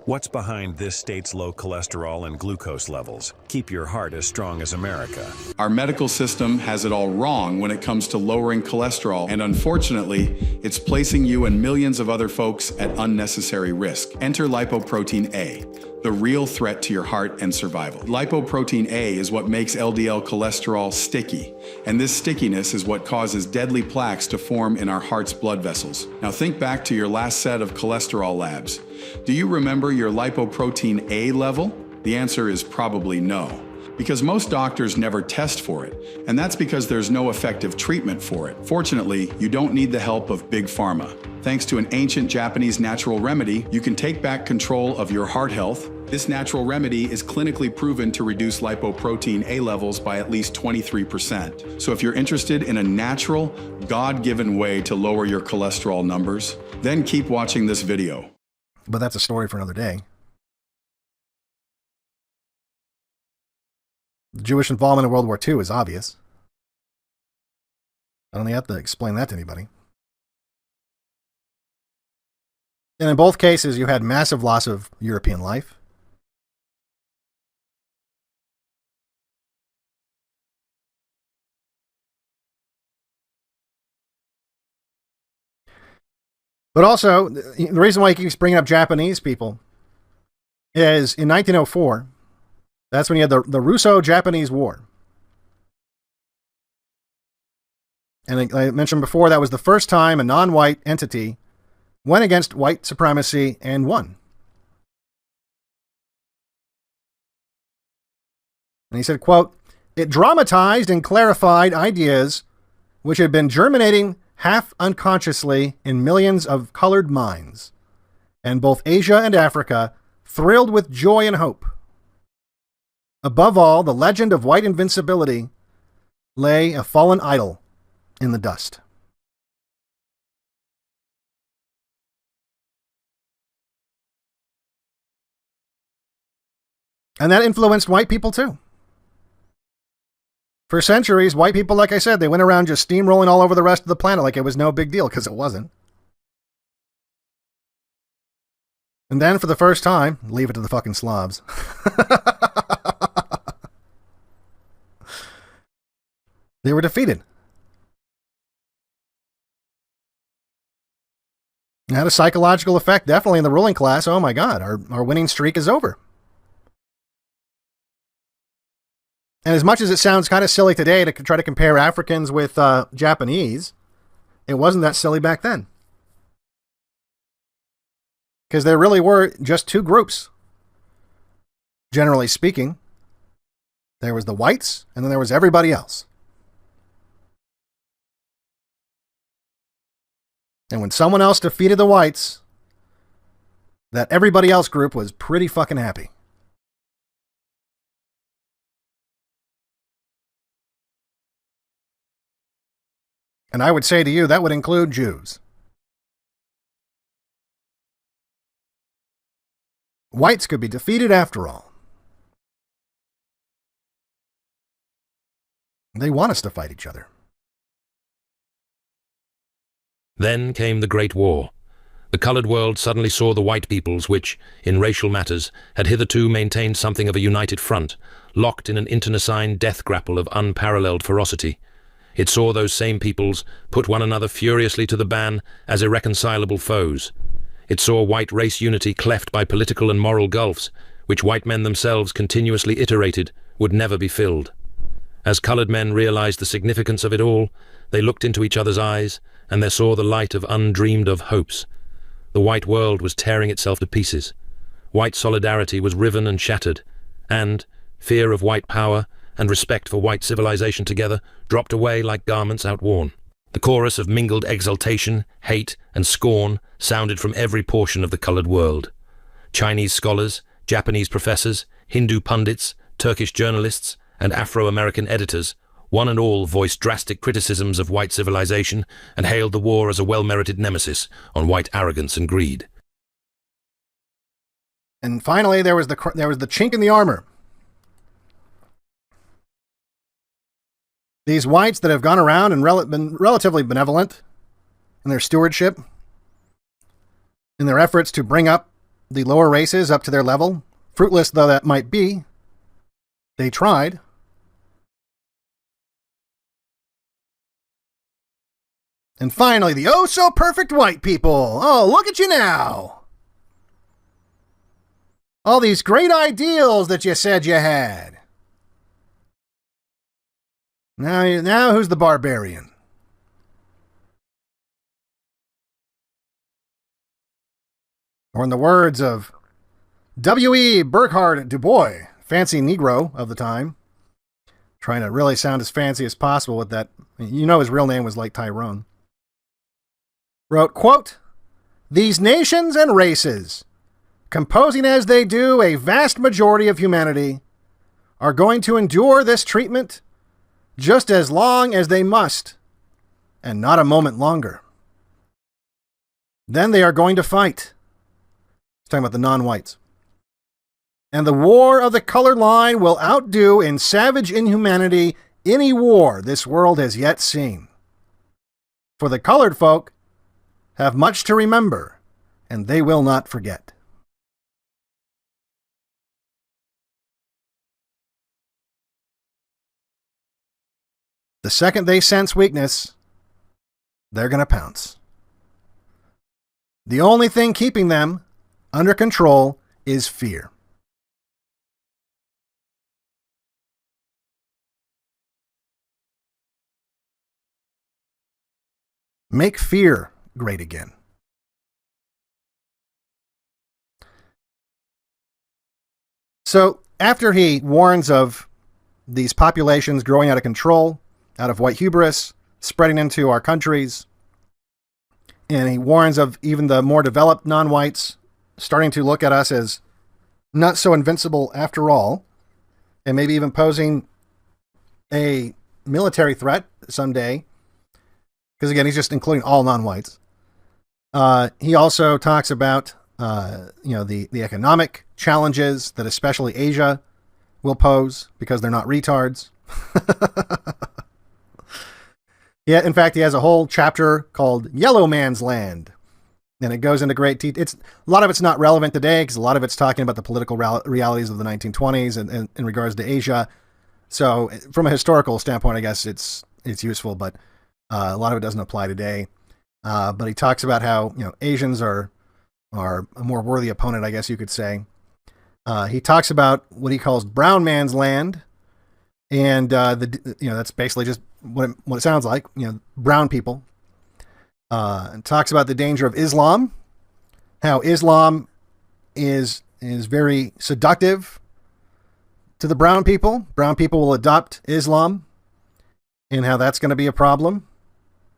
What's behind this state's low cholesterol and glucose levels? Keep your heart as strong as America. Our medical system has it all wrong when it comes to lowering cholesterol, and unfortunately, it's placing you and millions of other folks at unnecessary risk. Enter lipoprotein A, the real threat to your heart and survival. Lipoprotein A is what makes LDL cholesterol sticky, and this stickiness is what causes deadly plaques to form in our heart's blood vessels. Now think back to your last set of cholesterol labs. Do you remember your lipoprotein A level? The answer is probably no, because most doctors never test for it, and that's because there's no effective treatment for it. Fortunately, you don't need the help of Big Pharma. Thanks to an ancient Japanese natural remedy, you can take back control of your heart health. This natural remedy is clinically proven to reduce lipoprotein A levels by at least 23%. So if you're interested in a natural, God-given way to lower your cholesterol numbers, then keep watching this video. But that's a story for another day. The Jewish involvement in World War II is obvious. I don't have to explain that to anybody. And in both cases, you had massive loss of European life. But also, the reason why he keeps bringing up Japanese people is in 1904, that's when you had the Russo-Japanese War. And I mentioned before, that was the first time a non-white entity went against white supremacy and won. And he said, quote, "It dramatized and clarified ideas which had been germinating half unconsciously in millions of colored minds, and both Asia and Africa thrilled with joy and hope. Above all, the legend of white invincibility lay a fallen idol in the dust." And that influenced white people too. For centuries, white people, like I said, they went around just steamrolling all over the rest of the planet like it was no big deal, because it wasn't. And then, for the first time, leave it to the fucking Slavs. They were defeated. It had a psychological effect, definitely in the ruling class. Oh my God, our winning streak is over. And as much as it sounds kind of silly today to try to compare Africans with Japanese, it wasn't that silly back then. Because there really were just two groups. Generally speaking, there was the whites, and then there was everybody else. And when someone else defeated the whites, that everybody else group was pretty fucking happy. And I would say to you, that would include Jews. Whites could be defeated after all. They want us to fight each other. Then came the Great War. The colored world suddenly saw the white peoples which, in racial matters, had hitherto maintained something of a united front, locked in an internecine death grapple of unparalleled ferocity. It saw those same peoples put one another furiously to the ban as irreconcilable foes. It saw white race unity cleft by political and moral gulfs, which white men themselves continuously iterated would never be filled. As colored men realized the significance of it all, they looked into each other's eyes, and they saw the light of undreamed-of hopes. the white world was tearing itself to pieces. White solidarity was riven and shattered, and fear of white power and respect for white civilization together dropped away like garments outworn. The chorus of mingled exultation, hate, and scorn sounded from every portion of the colored world. Chinese scholars, Japanese professors, Hindu pundits, Turkish journalists, and Afro-American editors, one and all voiced drastic criticisms of white civilization and hailed the war as a well-merited nemesis on white arrogance and greed. And finally, there was the chink in the armor. These whites that have gone around and been relatively benevolent in their stewardship, in their efforts to bring up the lower races up to their level, fruitless though that might be, they tried. And finally, the oh-so-perfect white people. Oh, look at you now. All these great ideals that you said you had. Now who's the barbarian? Or in the words of W.E. Burghardt Du Bois, fancy Negro of the time, trying to really sound as fancy as possible with that. You know his real name was like Tyrone. Wrote, quote, "These nations and races, composing as they do a vast majority of humanity, are going to endure this treatment just as long as they must, and not a moment longer. Then they are going to fight." He's talking about the non-whites. "And the war of the colored line will outdo in savage inhumanity any war this world has yet seen. For the colored folk have much to remember, and they will not forget." The second they sense weakness, they're going to pounce. The only thing keeping them under control is fear. Make fear great again. So, after he warns of these populations growing out of control, out of white hubris, spreading into our countries, and he warns of even the more developed non-whites starting to look at us as not so invincible after all, and maybe even posing a military threat someday, because again, he's just including all non-whites. He also talks about, the economic challenges that especially Asia will pose because they're not retards. Yeah, in fact, he has a whole chapter called Yellow Man's Land, and it goes into great detail. A lot of it's not relevant today because a lot of it's talking about the political realities of the 1920s and in regards to Asia. So, from a historical standpoint, I guess it's useful, but a lot of it doesn't apply today. But he talks about how Asians are a more worthy opponent, I guess you could say. He talks about what he calls brown man's land, and that's basically just what it sounds like. Brown people. And talks about the danger of Islam, how Islam is very seductive to the brown people. Brown people will adopt Islam, and how that's going to be a problem.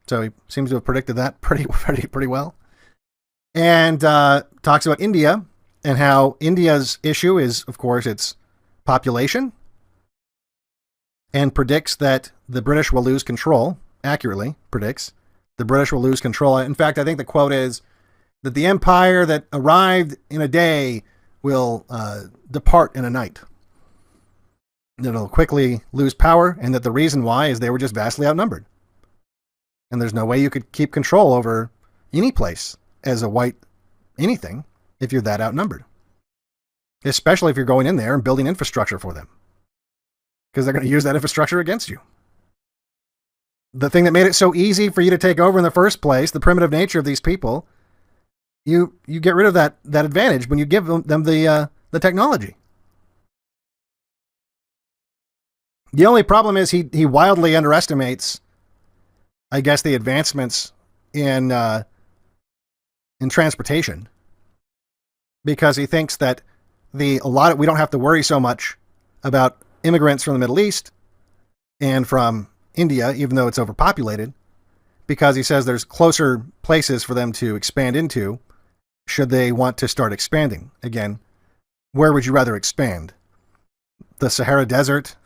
So he seems to have predicted that pretty well. And talks about India and how India's issue is, of course, its population, and predicts that the British will lose control, accurately predicts the British will lose control. In fact, I think the quote is that the empire that arrived in a day will depart in a night. That it'll quickly lose power, and that the reason why is they were just vastly outnumbered. And there's no way you could keep control over any place as a white anything if you're that outnumbered. Especially if you're going in there and building infrastructure for them. Because they're going to use that infrastructure against you. The thing that made it so easy for you to take over in the first place, the primitive nature of these people, you get rid of that advantage when you give them the technology. The only problem is he wildly underestimates, I guess, the advancements in in transportation because he thinks that we don't have to worry so much about immigrants from the Middle East and from India, even though it's overpopulated, because he says there's closer places for them to expand into should they want to start expanding again. Where would you rather expand? The Sahara Desert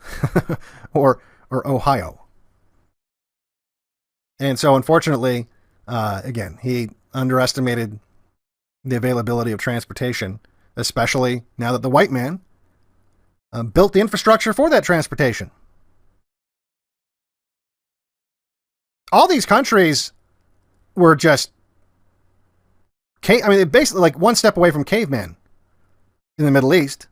or Ohio? And so, unfortunately, again, he underestimated the availability of transportation, especially now that the white man built the infrastructure for that transportation. All these countries were just, basically like one step away from caveman in the Middle East.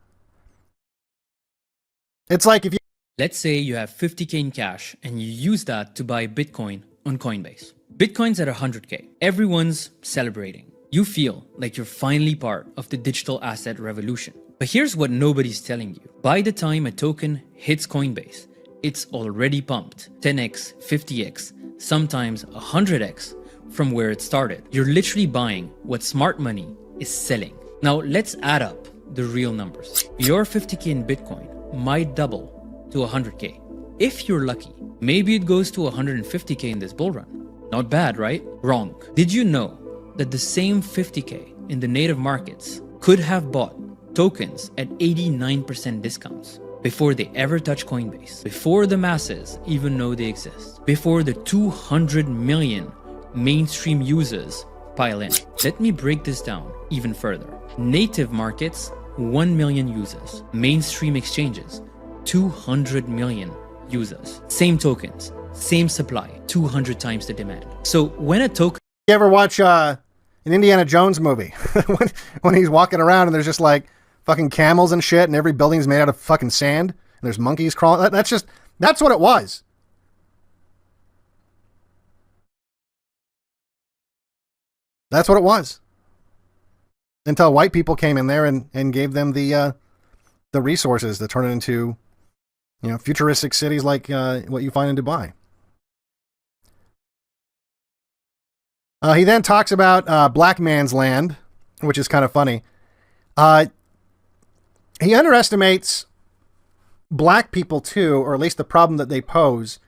It's like if you... Let's say you have 50K in cash and you use that to buy Bitcoin on Coinbase. Bitcoin's at 100K. Everyone's celebrating. You feel like you're finally part of the digital asset revolution. But here's what nobody's telling you. By the time a token hits Coinbase, it's already pumped 10x, 50x, sometimes 100x from where it started. You're literally buying what smart money is selling. Now let's add up the real numbers. Your 50K in Bitcoin might double to 100K. If you're lucky, maybe it goes to 150K in this bull run. Not bad, right? Wrong. Did you know that the same 50K in the native markets could have bought tokens at 89% discounts before they ever touch Coinbase, before the masses even know they exist, before the 200 million mainstream users pile in? Let me break this down even further. Native markets, 1 million users. Mainstream exchanges, 200 million users. Same tokens, same supply, 200 times the demand. So when a token... You ever watch an Indiana Jones movie? when he's walking around and there's just like fucking camels and shit and every building's made out of fucking sand and there's monkeys crawling. That's what it was. That's what it was. Until white people came in there and gave them the resources to turn it into, futuristic cities like what you find in Dubai. He then talks about black man's land, which is kind of funny. He underestimates black people too, or at least the problem that they pose,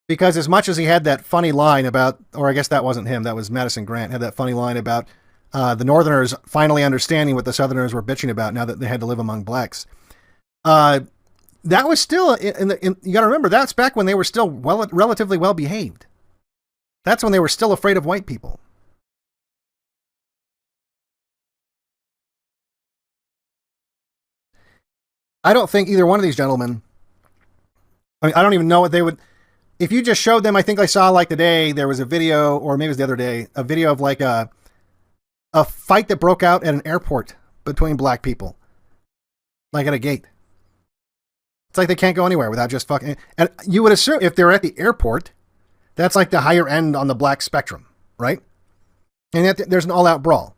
because as much as he had that funny line about, or I guess that wasn't him, that was Madison Grant, had that funny line about the Northerners finally understanding what the Southerners were bitching about now that they had to live among blacks. That was still, you got to remember, that's back when they were still relatively well behaved. That's when they were still afraid of white people. I don't think either one of these gentlemen, I don't even know what they would, if you just showed them, I think I saw like today, there was a video, or maybe it was the other day, a video of like a fight that broke out at an airport between black people, like at a gate. It's like they can't go anywhere without just fucking, and you would assume if they're at the airport, that's like the higher end on the black spectrum, right? And yet there's an all-out brawl.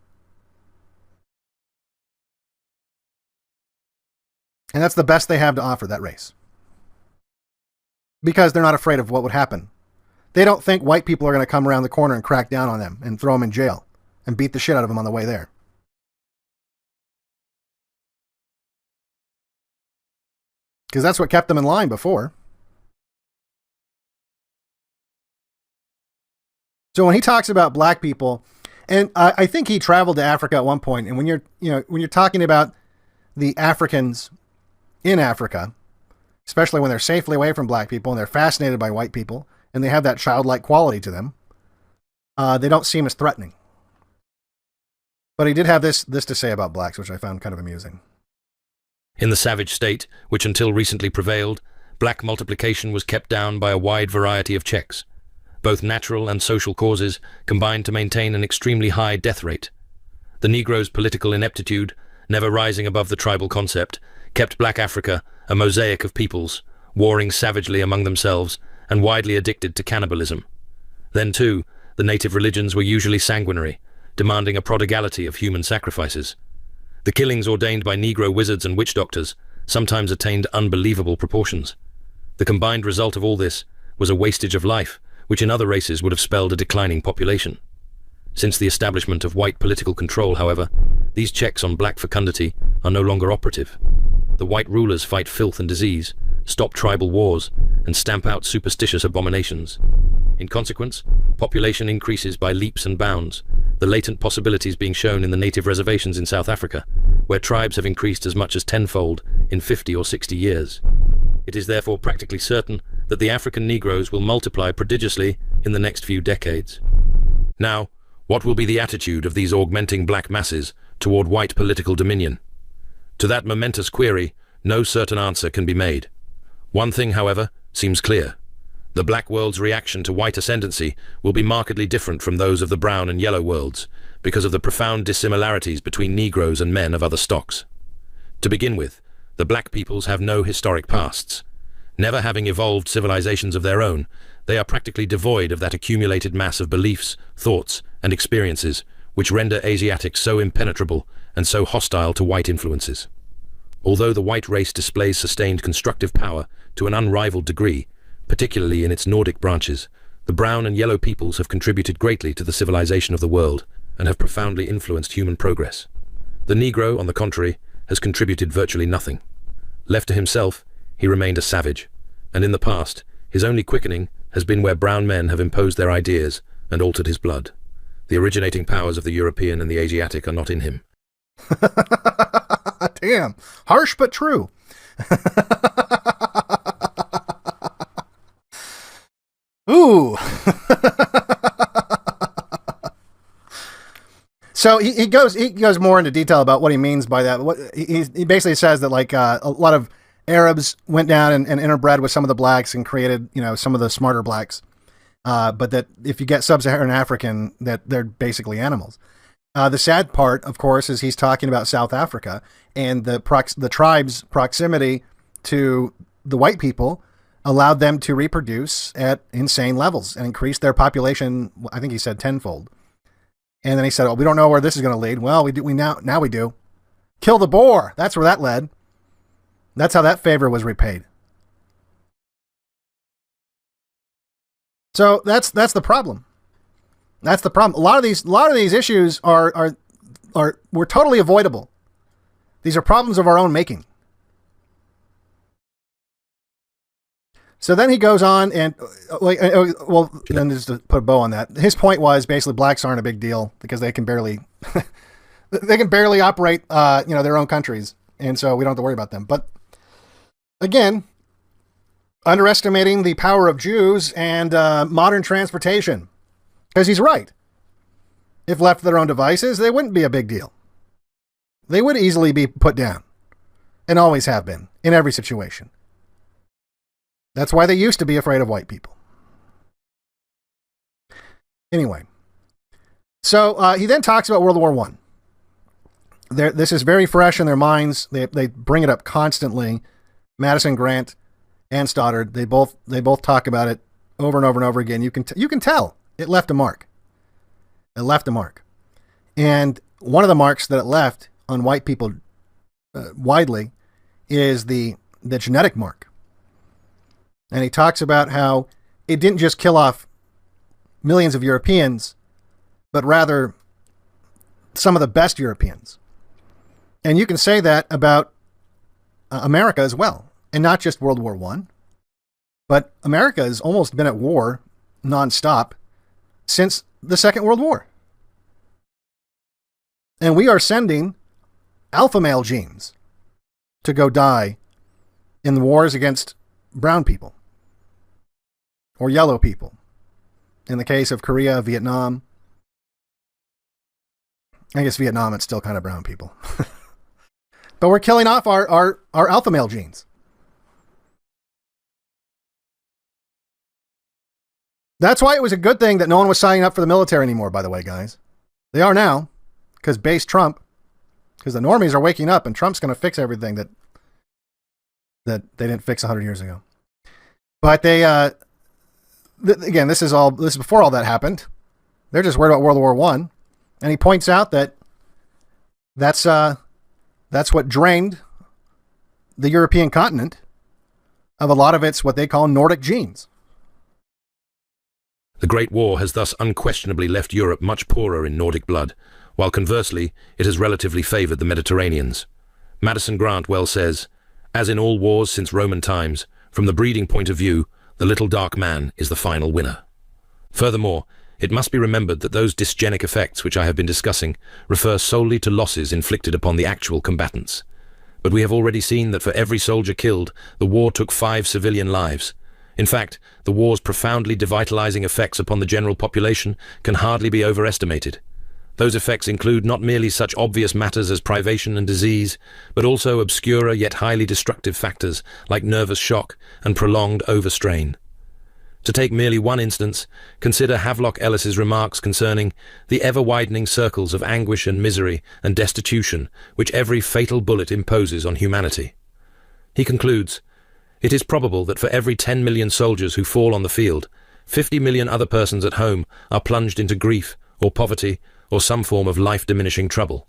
And that's the best they have to offer, that race. Because they're not afraid of what would happen. They don't think white people are going to come around the corner and crack down on them and throw them in jail and beat the shit out of them on the way there. Because that's what kept them in line before. So when he talks about black people, and I think he traveled to Africa at one point, and when you're talking about the Africans in Africa, especially when they're safely away from black people and they're fascinated by white people and they have that childlike quality to them, they don't seem as threatening. But he did have this to say about blacks, which I found kind of amusing. In the savage state, which until recently prevailed, black multiplication was kept down by a wide variety of checks. Both natural and social causes combined to maintain an extremely high death rate. The Negro's political ineptitude, never rising above the tribal concept, kept black Africa a mosaic of peoples, warring savagely among themselves and widely addicted to cannibalism. Then, too, the native religions were usually sanguinary, demanding a prodigality of human sacrifices. The killings ordained by Negro wizards and witch doctors sometimes attained unbelievable proportions. The combined result of all this was a wastage of life, which in other races would have spelled a declining population. Since the establishment of white political control, however, these checks on black fecundity are no longer operative. The white rulers fight filth and disease, stop tribal wars, and stamp out superstitious abominations. In consequence, population increases by leaps and bounds, the latent possibilities being shown in the native reservations in South Africa, where tribes have increased as much as tenfold in 50 or 60 years. It is therefore practically certain that the African Negroes will multiply prodigiously in the next few decades. Now, what will be the attitude of these augmenting black masses toward white political dominion? To that momentous query, no certain answer can be made. One thing, however, seems clear. The black world's reaction to white ascendancy will be markedly different from those of the brown and yellow worlds, because of the profound dissimilarities between Negroes and men of other stocks. To begin with, the black peoples have no historic pasts. Never having evolved civilizations of their own, they are practically devoid of that accumulated mass of beliefs, thoughts, and experiences which render Asiatics so impenetrable and so hostile to white influences. Although the white race displays sustained constructive power to an unrivaled degree, particularly in its Nordic branches, the brown and yellow peoples have contributed greatly to the civilization of the world and have profoundly influenced human progress. The Negro, on the contrary, has contributed virtually nothing. Left to himself, he remained a savage, and in the past, his only quickening has been where brown men have imposed their ideas and altered his blood. The originating powers of the European and the Asiatic are not in him. Damn, harsh but true. Ooh. So he goes more into detail about what he means by that. He basically says that like a lot of Arabs went down and interbred with some of the blacks and created, some of the smarter blacks. But that if you get sub-Saharan African, that they're basically animals. The sad part, of course, is he's talking about South Africa and the tribe's proximity to the white people allowed them to reproduce at insane levels and increase their population. I think he said tenfold. And then he said, "Oh, we don't know where this is going to lead." Well, we do. Now we do. Kill the Boer. That's where that led. That's how that favor was repaid. So that's the problem. That's the problem. A lot of these issues were totally avoidable. These are problems of our own making. So then he goes on and then just to put a bow on that, his point was basically blacks aren't a big deal because they can barely operate their own countries, and so we don't have to worry about them. But again, underestimating the power of Jews and modern transportation, because he's right. If left to their own devices, they wouldn't be a big deal. They would easily be put down, and always have been in every situation. That's why they used to be afraid of white people. Anyway, so he then talks about World War I. This is very fresh in their minds. They bring it up constantly. Madison Grant and Stoddard, they both talk about it over and over and over again. You can tell it left a mark. It left a mark, and one of the marks that it left on white people widely is the genetic mark. And he talks about how it didn't just kill off millions of Europeans, but rather some of the best Europeans. And you can say that about America as well, and not just World War I, but America has almost been at war nonstop since the Second World War. And we are sending alpha male genes to go die in the wars against brown people or yellow people. In the case of Korea, Vietnam, I guess Vietnam, it's still kind of brown people. But we're killing off our alpha male genes. That's why it was a good thing that no one was signing up for the military anymore, by the way, guys. They are now, because base Trump, because the normies are waking up and Trump's going to fix everything that they didn't fix 100 years ago. But they, again, this is before all that happened. They're just worried about World War I. And he points out that that's what drained the European continent of a lot of its what they call Nordic genes. The Great War has thus unquestionably left Europe much poorer in Nordic blood, while conversely, it has relatively favoured the Mediterraneans. Madison Grant well says, "As in all wars since Roman times, from the breeding point of view, the little dark man is the final winner." Furthermore, it must be remembered that those dysgenic effects which I have been discussing refer solely to losses inflicted upon the actual combatants. But we have already seen that for every soldier killed, the war took 5 civilian lives. In fact, the war's profoundly devitalizing effects upon the general population can hardly be overestimated. Those effects include not merely such obvious matters as privation and disease, but also obscurer yet highly destructive factors like nervous shock and prolonged overstrain. To take merely one instance, consider Havelock Ellis's remarks concerning the ever-widening circles of anguish and misery and destitution which every fatal bullet imposes on humanity. He concludes, "It is probable that for every 10 million soldiers who fall on the field, 50 million other persons at home are plunged into grief or poverty or some form of life-diminishing trouble."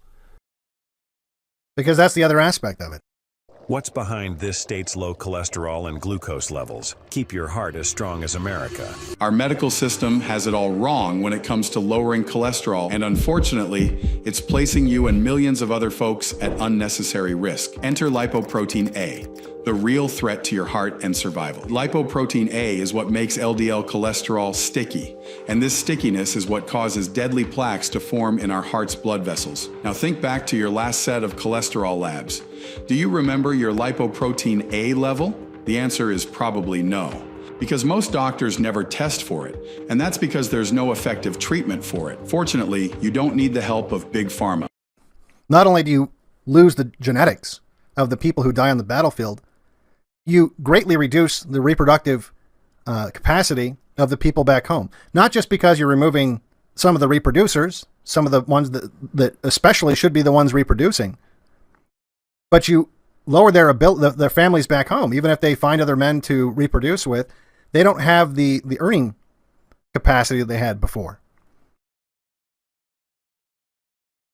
Because that's the other aspect of it. What's behind this state's low cholesterol and glucose levels? Keep your heart as strong as America. Our medical system has it all wrong when it comes to lowering cholesterol, and unfortunately, it's placing you and millions of other folks at unnecessary risk. Enter lipoprotein A, the real threat to your heart and survival. Lipoprotein A is what makes LDL cholesterol sticky, and this stickiness is what causes deadly plaques to form in our heart's blood vessels. Now think back to your last set of cholesterol labs. Do you remember your lipoprotein A level? The answer is probably no, because most doctors never test for it, and that's because there's no effective treatment for it. Fortunately, you don't need the help of Big Pharma. Not only do you lose the genetics of the people who die on the battlefield, you greatly reduce the reproductive capacity of the people back home. Not just because you're removing some of the reproducers, some of the ones that especially should be the ones reproducing, but you lower their families back home. Even if they find other men to reproduce with, they don't have the earning capacity that they had before.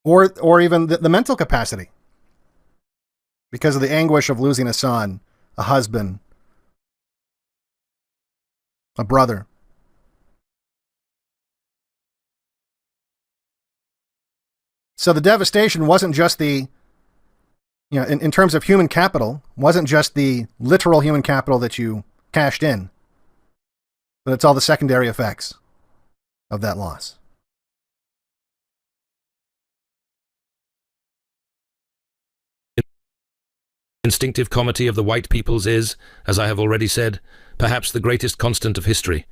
Or even the mental capacity. Because of the anguish of losing a son, a husband, a brother. So the devastation wasn't just in terms of human capital, wasn't just the literal human capital that you cashed in, but it's all the secondary effects of that loss. Instinctive comity of the white peoples is, as I have already said, perhaps the greatest constant of history.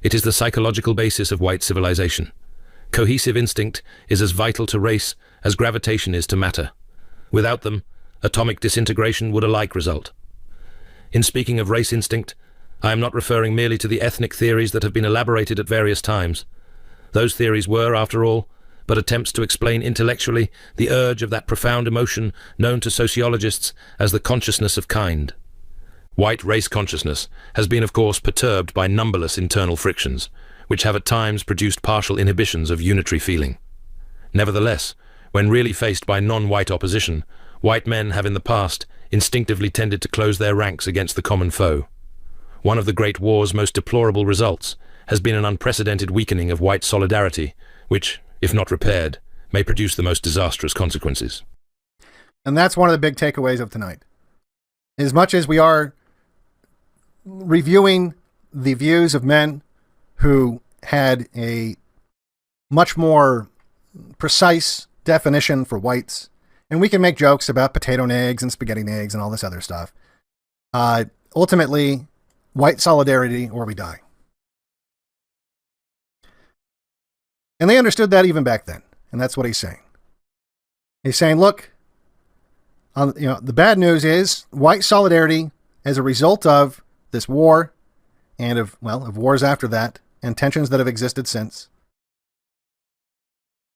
It is the psychological basis of white civilization. Cohesive instinct is as vital to race as gravitation is to matter. Without them, atomic disintegration would alike result. In speaking of race instinct, I am not referring merely to the ethnic theories that have been elaborated at various times. Those theories were, after all, but attempts to explain intellectually the urge of that profound emotion known to sociologists as the consciousness of kind. White race consciousness has been, of course, perturbed by numberless internal frictions, which have at times produced partial inhibitions of unitary feeling. Nevertheless, when really faced by non-white opposition, white men have in the past instinctively tended to close their ranks against the common foe. One of the Great War's most deplorable results has been an unprecedented weakening of white solidarity, which, if not repaired, may produce the most disastrous consequences. And that's one of the big takeaways of tonight. As much as we are reviewing the views of men who had a much more precise definition for whites, and we can make jokes about potato and eggs and spaghetti and eggs and all this other stuff. Ultimately, white solidarity or we die. And they understood that even back then. And that's what he's saying. He's saying, look, the bad news is white solidarity as a result of this war and of wars after that and tensions that have existed since.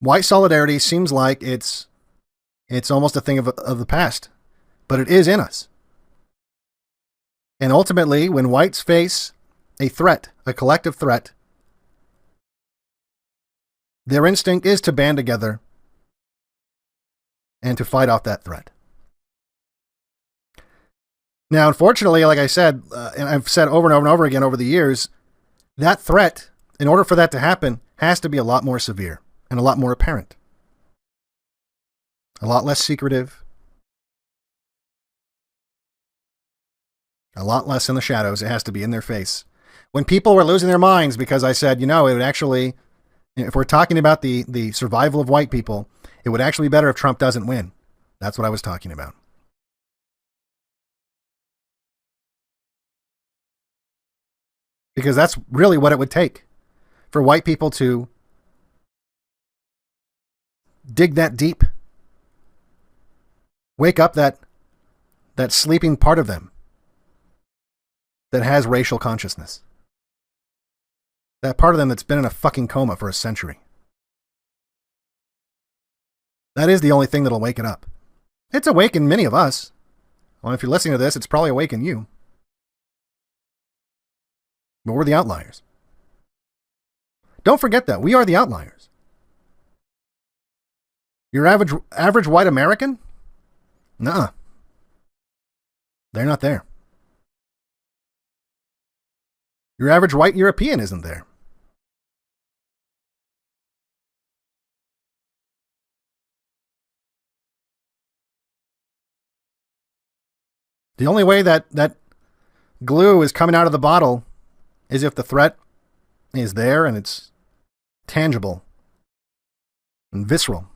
White solidarity seems like it's almost a thing of the past, but it is in us. And ultimately, when whites face a threat, a collective threat, their instinct is to band together and to fight off that threat. Now, unfortunately, like I said, and I've said over and over and over again over the years, that threat in order for that to happen, has to be a lot more severe and a lot more apparent. A lot less secretive. A lot less in the shadows. It has to be in their face. When people were losing their minds because I said, it would actually, if we're talking about the survival of white people, it would actually be better if Trump doesn't win. That's what I was talking about. Because that's really what it would take for white people to dig that deep, wake up that sleeping part of them that has racial consciousness. That part of them that's been in a fucking coma for a century. That is the only thing that'll wake it up. It's awakened many of us. Well, if you're listening to this, it's probably awakened you. But we're the outliers. Don't forget that. We are the outliers. Your average white American? Nuh-uh. They're not there. Your average white European isn't there. The only way that glue is coming out of the bottle is if the threat is there and it's tangible and visceral.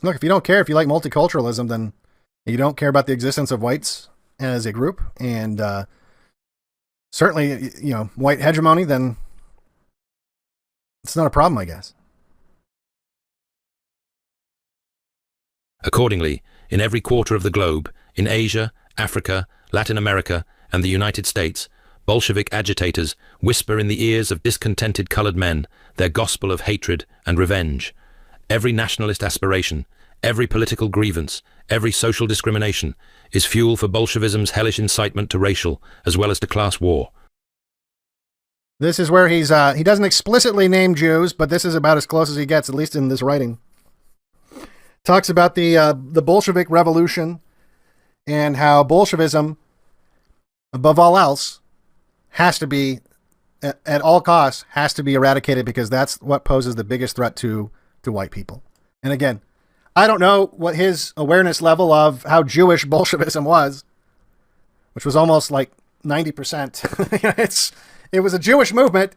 Look, if you don't care, if you like multiculturalism, then you don't care about the existence of whites as a group, and certainly, white hegemony, then it's not a problem, I guess. Accordingly, in every quarter of the globe, in Asia, Africa, Latin America, and the United States, Bolshevik agitators whisper in the ears of discontented colored men their gospel of hatred and revenge. Every nationalist aspiration, every political grievance, every social discrimination is fuel for Bolshevism's hellish incitement to racial as well as to class war. This is where he doesn't explicitly name Jews, but this is about as close as he gets, at least in this writing. Talks about the Bolshevik Revolution and how Bolshevism, above all else, has to be, at all costs, has to be eradicated because that's what poses the biggest threat to white people. And again, I don't know what his awareness level of how Jewish Bolshevism was, which was almost like 90%. It was a Jewish movement,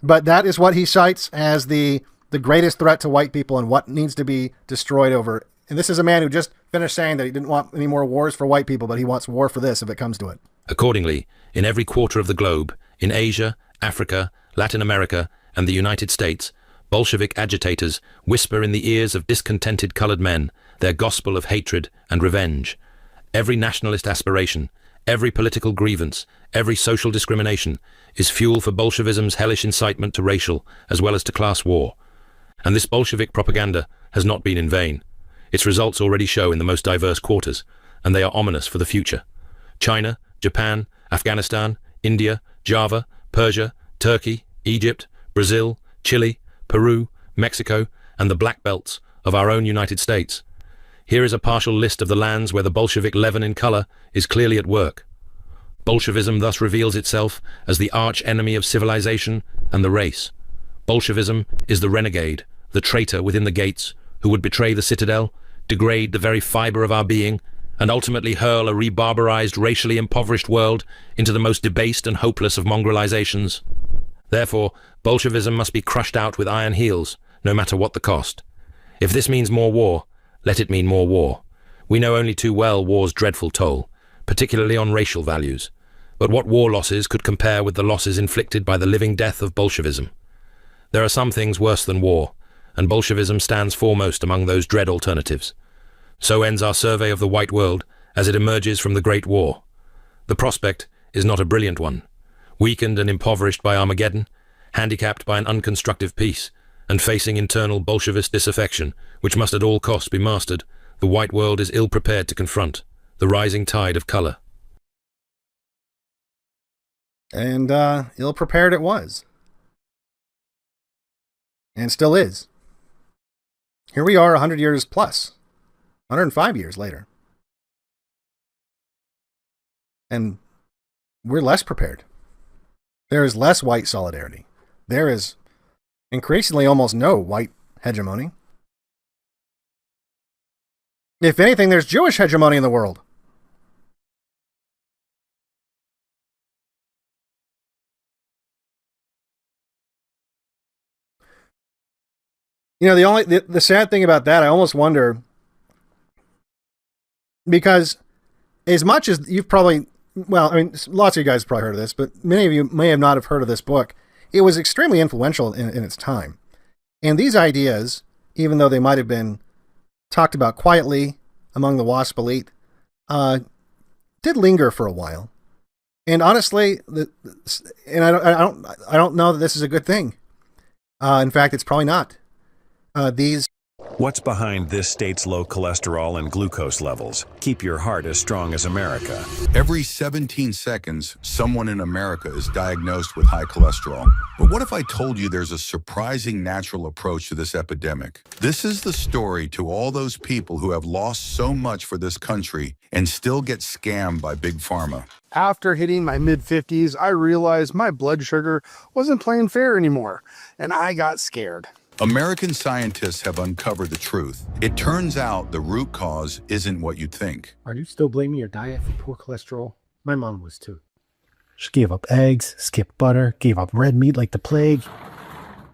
but that is what he cites as the greatest threat to white people and what needs to be destroyed over. And this is a man who just finished saying that he didn't want any more wars for white people, but he wants war for this if it comes to it. Accordingly, in every quarter of the globe, in Asia, Africa, Latin America, and the United States, Bolshevik agitators whisper in the ears of discontented colored men their gospel of hatred and revenge. Every nationalist aspiration, every political grievance, every social discrimination is fuel for Bolshevism's hellish incitement to racial as well as to class war. And this Bolshevik propaganda has not been in vain. Its results already show in the most diverse quarters, and they are ominous for the future. China, Japan, Afghanistan, India, Java, Persia, Turkey, Egypt, Brazil, Chile, Peru, Mexico, and the black belts of our own United States. Here is a partial list of the lands where the Bolshevik leaven in color is clearly at work. Bolshevism thus reveals itself as the arch-enemy of civilization and the race. Bolshevism is the renegade, the traitor within the gates, who would betray the citadel, degrade the very fiber of our being, and ultimately hurl a rebarbarized, racially impoverished world into the most debased and hopeless of mongrelizations. Therefore, Bolshevism must be crushed out with iron heels, no matter what the cost. If this means more war, let it mean more war. We know only too well war's dreadful toll, particularly on racial values. But what war losses could compare with the losses inflicted by the living death of Bolshevism? There are some things worse than war, and Bolshevism stands foremost among those dread alternatives. So ends our survey of the white world as it emerges from the Great War. The prospect is not a brilliant one. Weakened and impoverished by Armageddon, handicapped by an unconstructive peace, and facing internal Bolshevist disaffection, which must at all costs be mastered, the white world is ill-prepared to confront the rising tide of color. And ill-prepared it was. And still is. Here we are 100 years plus. 105 years later. And we're less prepared. There is less white solidarity. There is increasingly almost no white hegemony. If anything, there's Jewish hegemony in the world. You know, the sad thing about that, I almost wonder, because as much as you've probably, well, I mean, lots of you guys have probably heard of this, but many of you may have not have heard of this book. It was extremely influential in its time. And these ideas, even though they might have been talked about quietly among the WASP elite, did linger for a while. And honestly, and I don't know that this is a good thing. In fact, it's probably not. What's behind this state's low cholesterol and glucose levels? Keep your heart as strong as America. Every 17 seconds, someone in America is diagnosed with high cholesterol. But what if I told you there's a surprising natural approach to this epidemic? This is the story to all those people who have lost so much for this country and still get scammed by Big Pharma. After hitting my mid-50s, I realized my blood sugar wasn't playing fair anymore, and I got scared. American scientists have uncovered the truth. It turns out the root cause isn't what you think. Are you still blaming your diet for poor cholesterol? My mom was too. She gave up eggs, skipped butter, gave up red meat like the plague,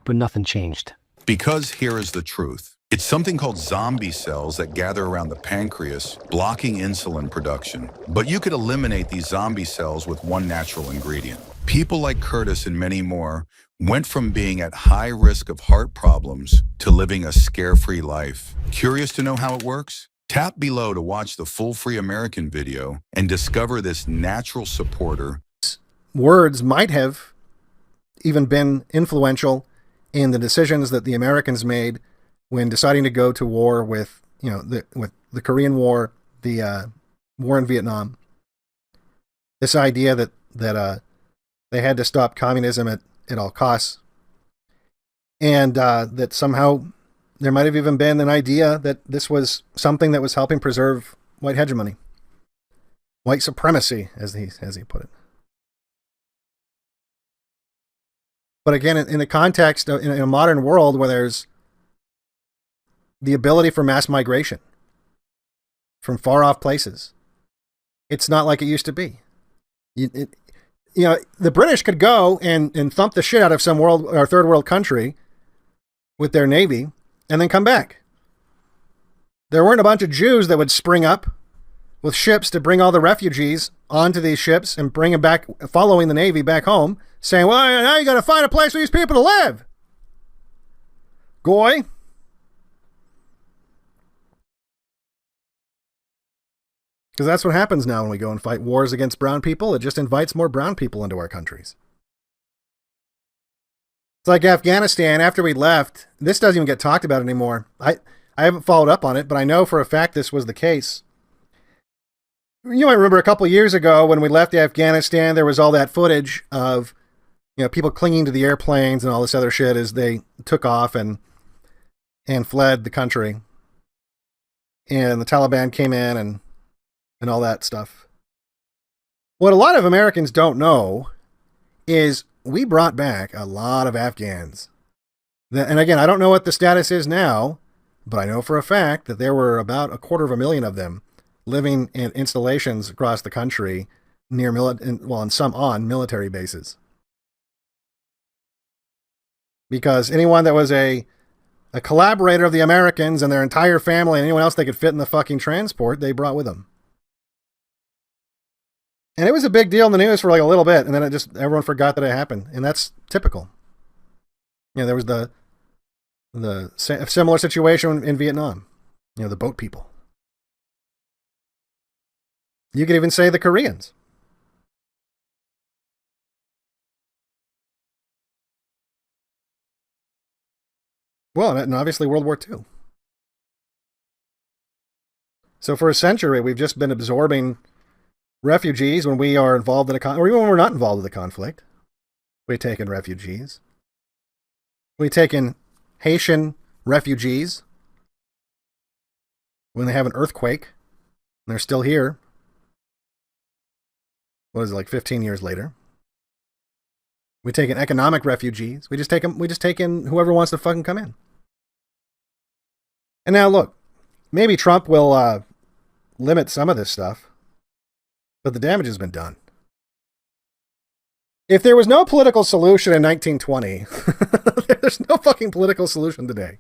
but nothing changed. Because here is the truth. It's something called zombie cells that gather around the pancreas, blocking insulin production. But you could eliminate these zombie cells with one natural ingredient. People like Curtis and many more went from being at high risk of heart problems to living a scare-free life. Curious to know how it works? Tap below to watch the full Free American video and discover this natural supporter. Words might have even been influential in the decisions that the Americans made when deciding to go to war with, you know, with the Korean War, the war in Vietnam. This idea that they had to stop communism at all costs, and that somehow there might have even been an idea that this was something that was helping preserve white hegemony, white supremacy, as he put it. But again, in the context of in a modern world where there's the ability for mass migration from far off places, it's not like it used to be. You know, the British could go and thump the shit out of some world or third world country with their navy and then come back. There weren't a bunch of Jews that would spring up with ships to bring all the refugees onto these ships and bring them back, following the navy back home, saying, well, now you got to find a place for these people to live. Goy. Because that's what happens now when we go and fight wars against brown people. It just invites more brown people into our countries. It's like Afghanistan. After we left, this doesn't even get talked about anymore. I haven't followed up on it, but I know for a fact this was the case. You might remember a couple of years ago when we left Afghanistan, there was all that footage of, you know, people clinging to the airplanes and all this other shit as they took off and fled the country. And the Taliban came in and all that stuff. What a lot of Americans don't know is we brought back a lot of Afghans. And again, I don't know what the status is now, but I know for a fact that there were about 250,000 of them living in installations across the country near and some on military bases. Because anyone that was a collaborator of the Americans and their entire family and anyone else they could fit in the fucking transport, they brought with them. And it was a big deal in the news for like a little bit, and then everyone forgot that it happened. And that's typical. You know, there was the similar situation in Vietnam. You know, the boat people. You could even say the Koreans. Well, and obviously World War II. So for a century, we've just been absorbing refugees when we are involved in or even when we're not involved in the conflict. We've taken refugees. We've taken Haitian refugees when they have an earthquake and they're still here. what is it, like 15 years later? We take in economic refugees. We just take in whoever wants to fucking come in. And now look, maybe Trump will limit some of this stuff, but the damage has been done. If there was no political solution in 1920, there's no fucking political solution today.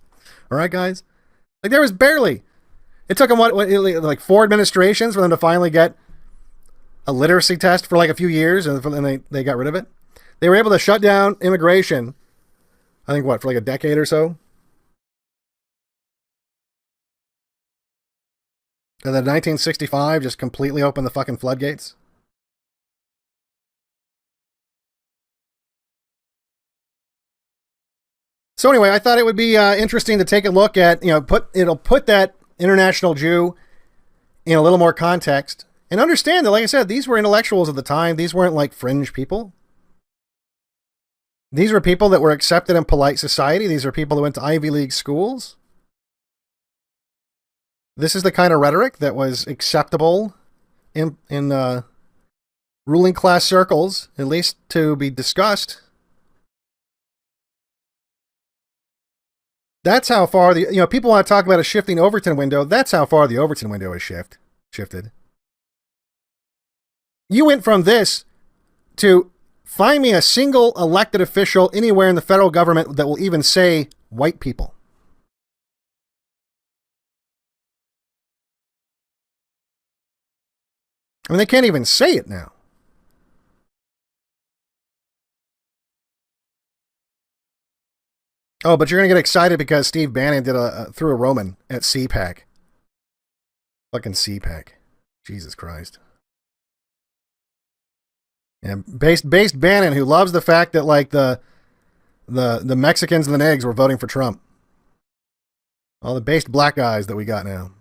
All right, guys? Like, there was barely. It took them, like 4 administrations for them to finally get a literacy test for like a few years, and then they got rid of it. They were able to shut down immigration, I think, for like a decade or so. And then 1965 just completely opened the fucking floodgates. So anyway, I thought it would be interesting to take a look at, it'll put that international Jew in a little more context and understand that, like I said, these were intellectuals at the time. These weren't like fringe people. These were people that were accepted in polite society. These are people that went to Ivy League schools. This is the kind of rhetoric that was acceptable in ruling class circles, at least to be discussed. That's how far people want to talk about a shifting Overton window. That's how far the Overton window has shifted. You went from this to find me a single elected official anywhere in the federal government that will even say white people. I mean, they can't even say it now. Oh, but you're going to get excited because Steve Bannon threw a Roman at CPAC. Fucking CPAC. Jesus Christ. And based Bannon, who loves the fact that like the Mexicans and the negs were voting for Trump. All the based black guys that we got now.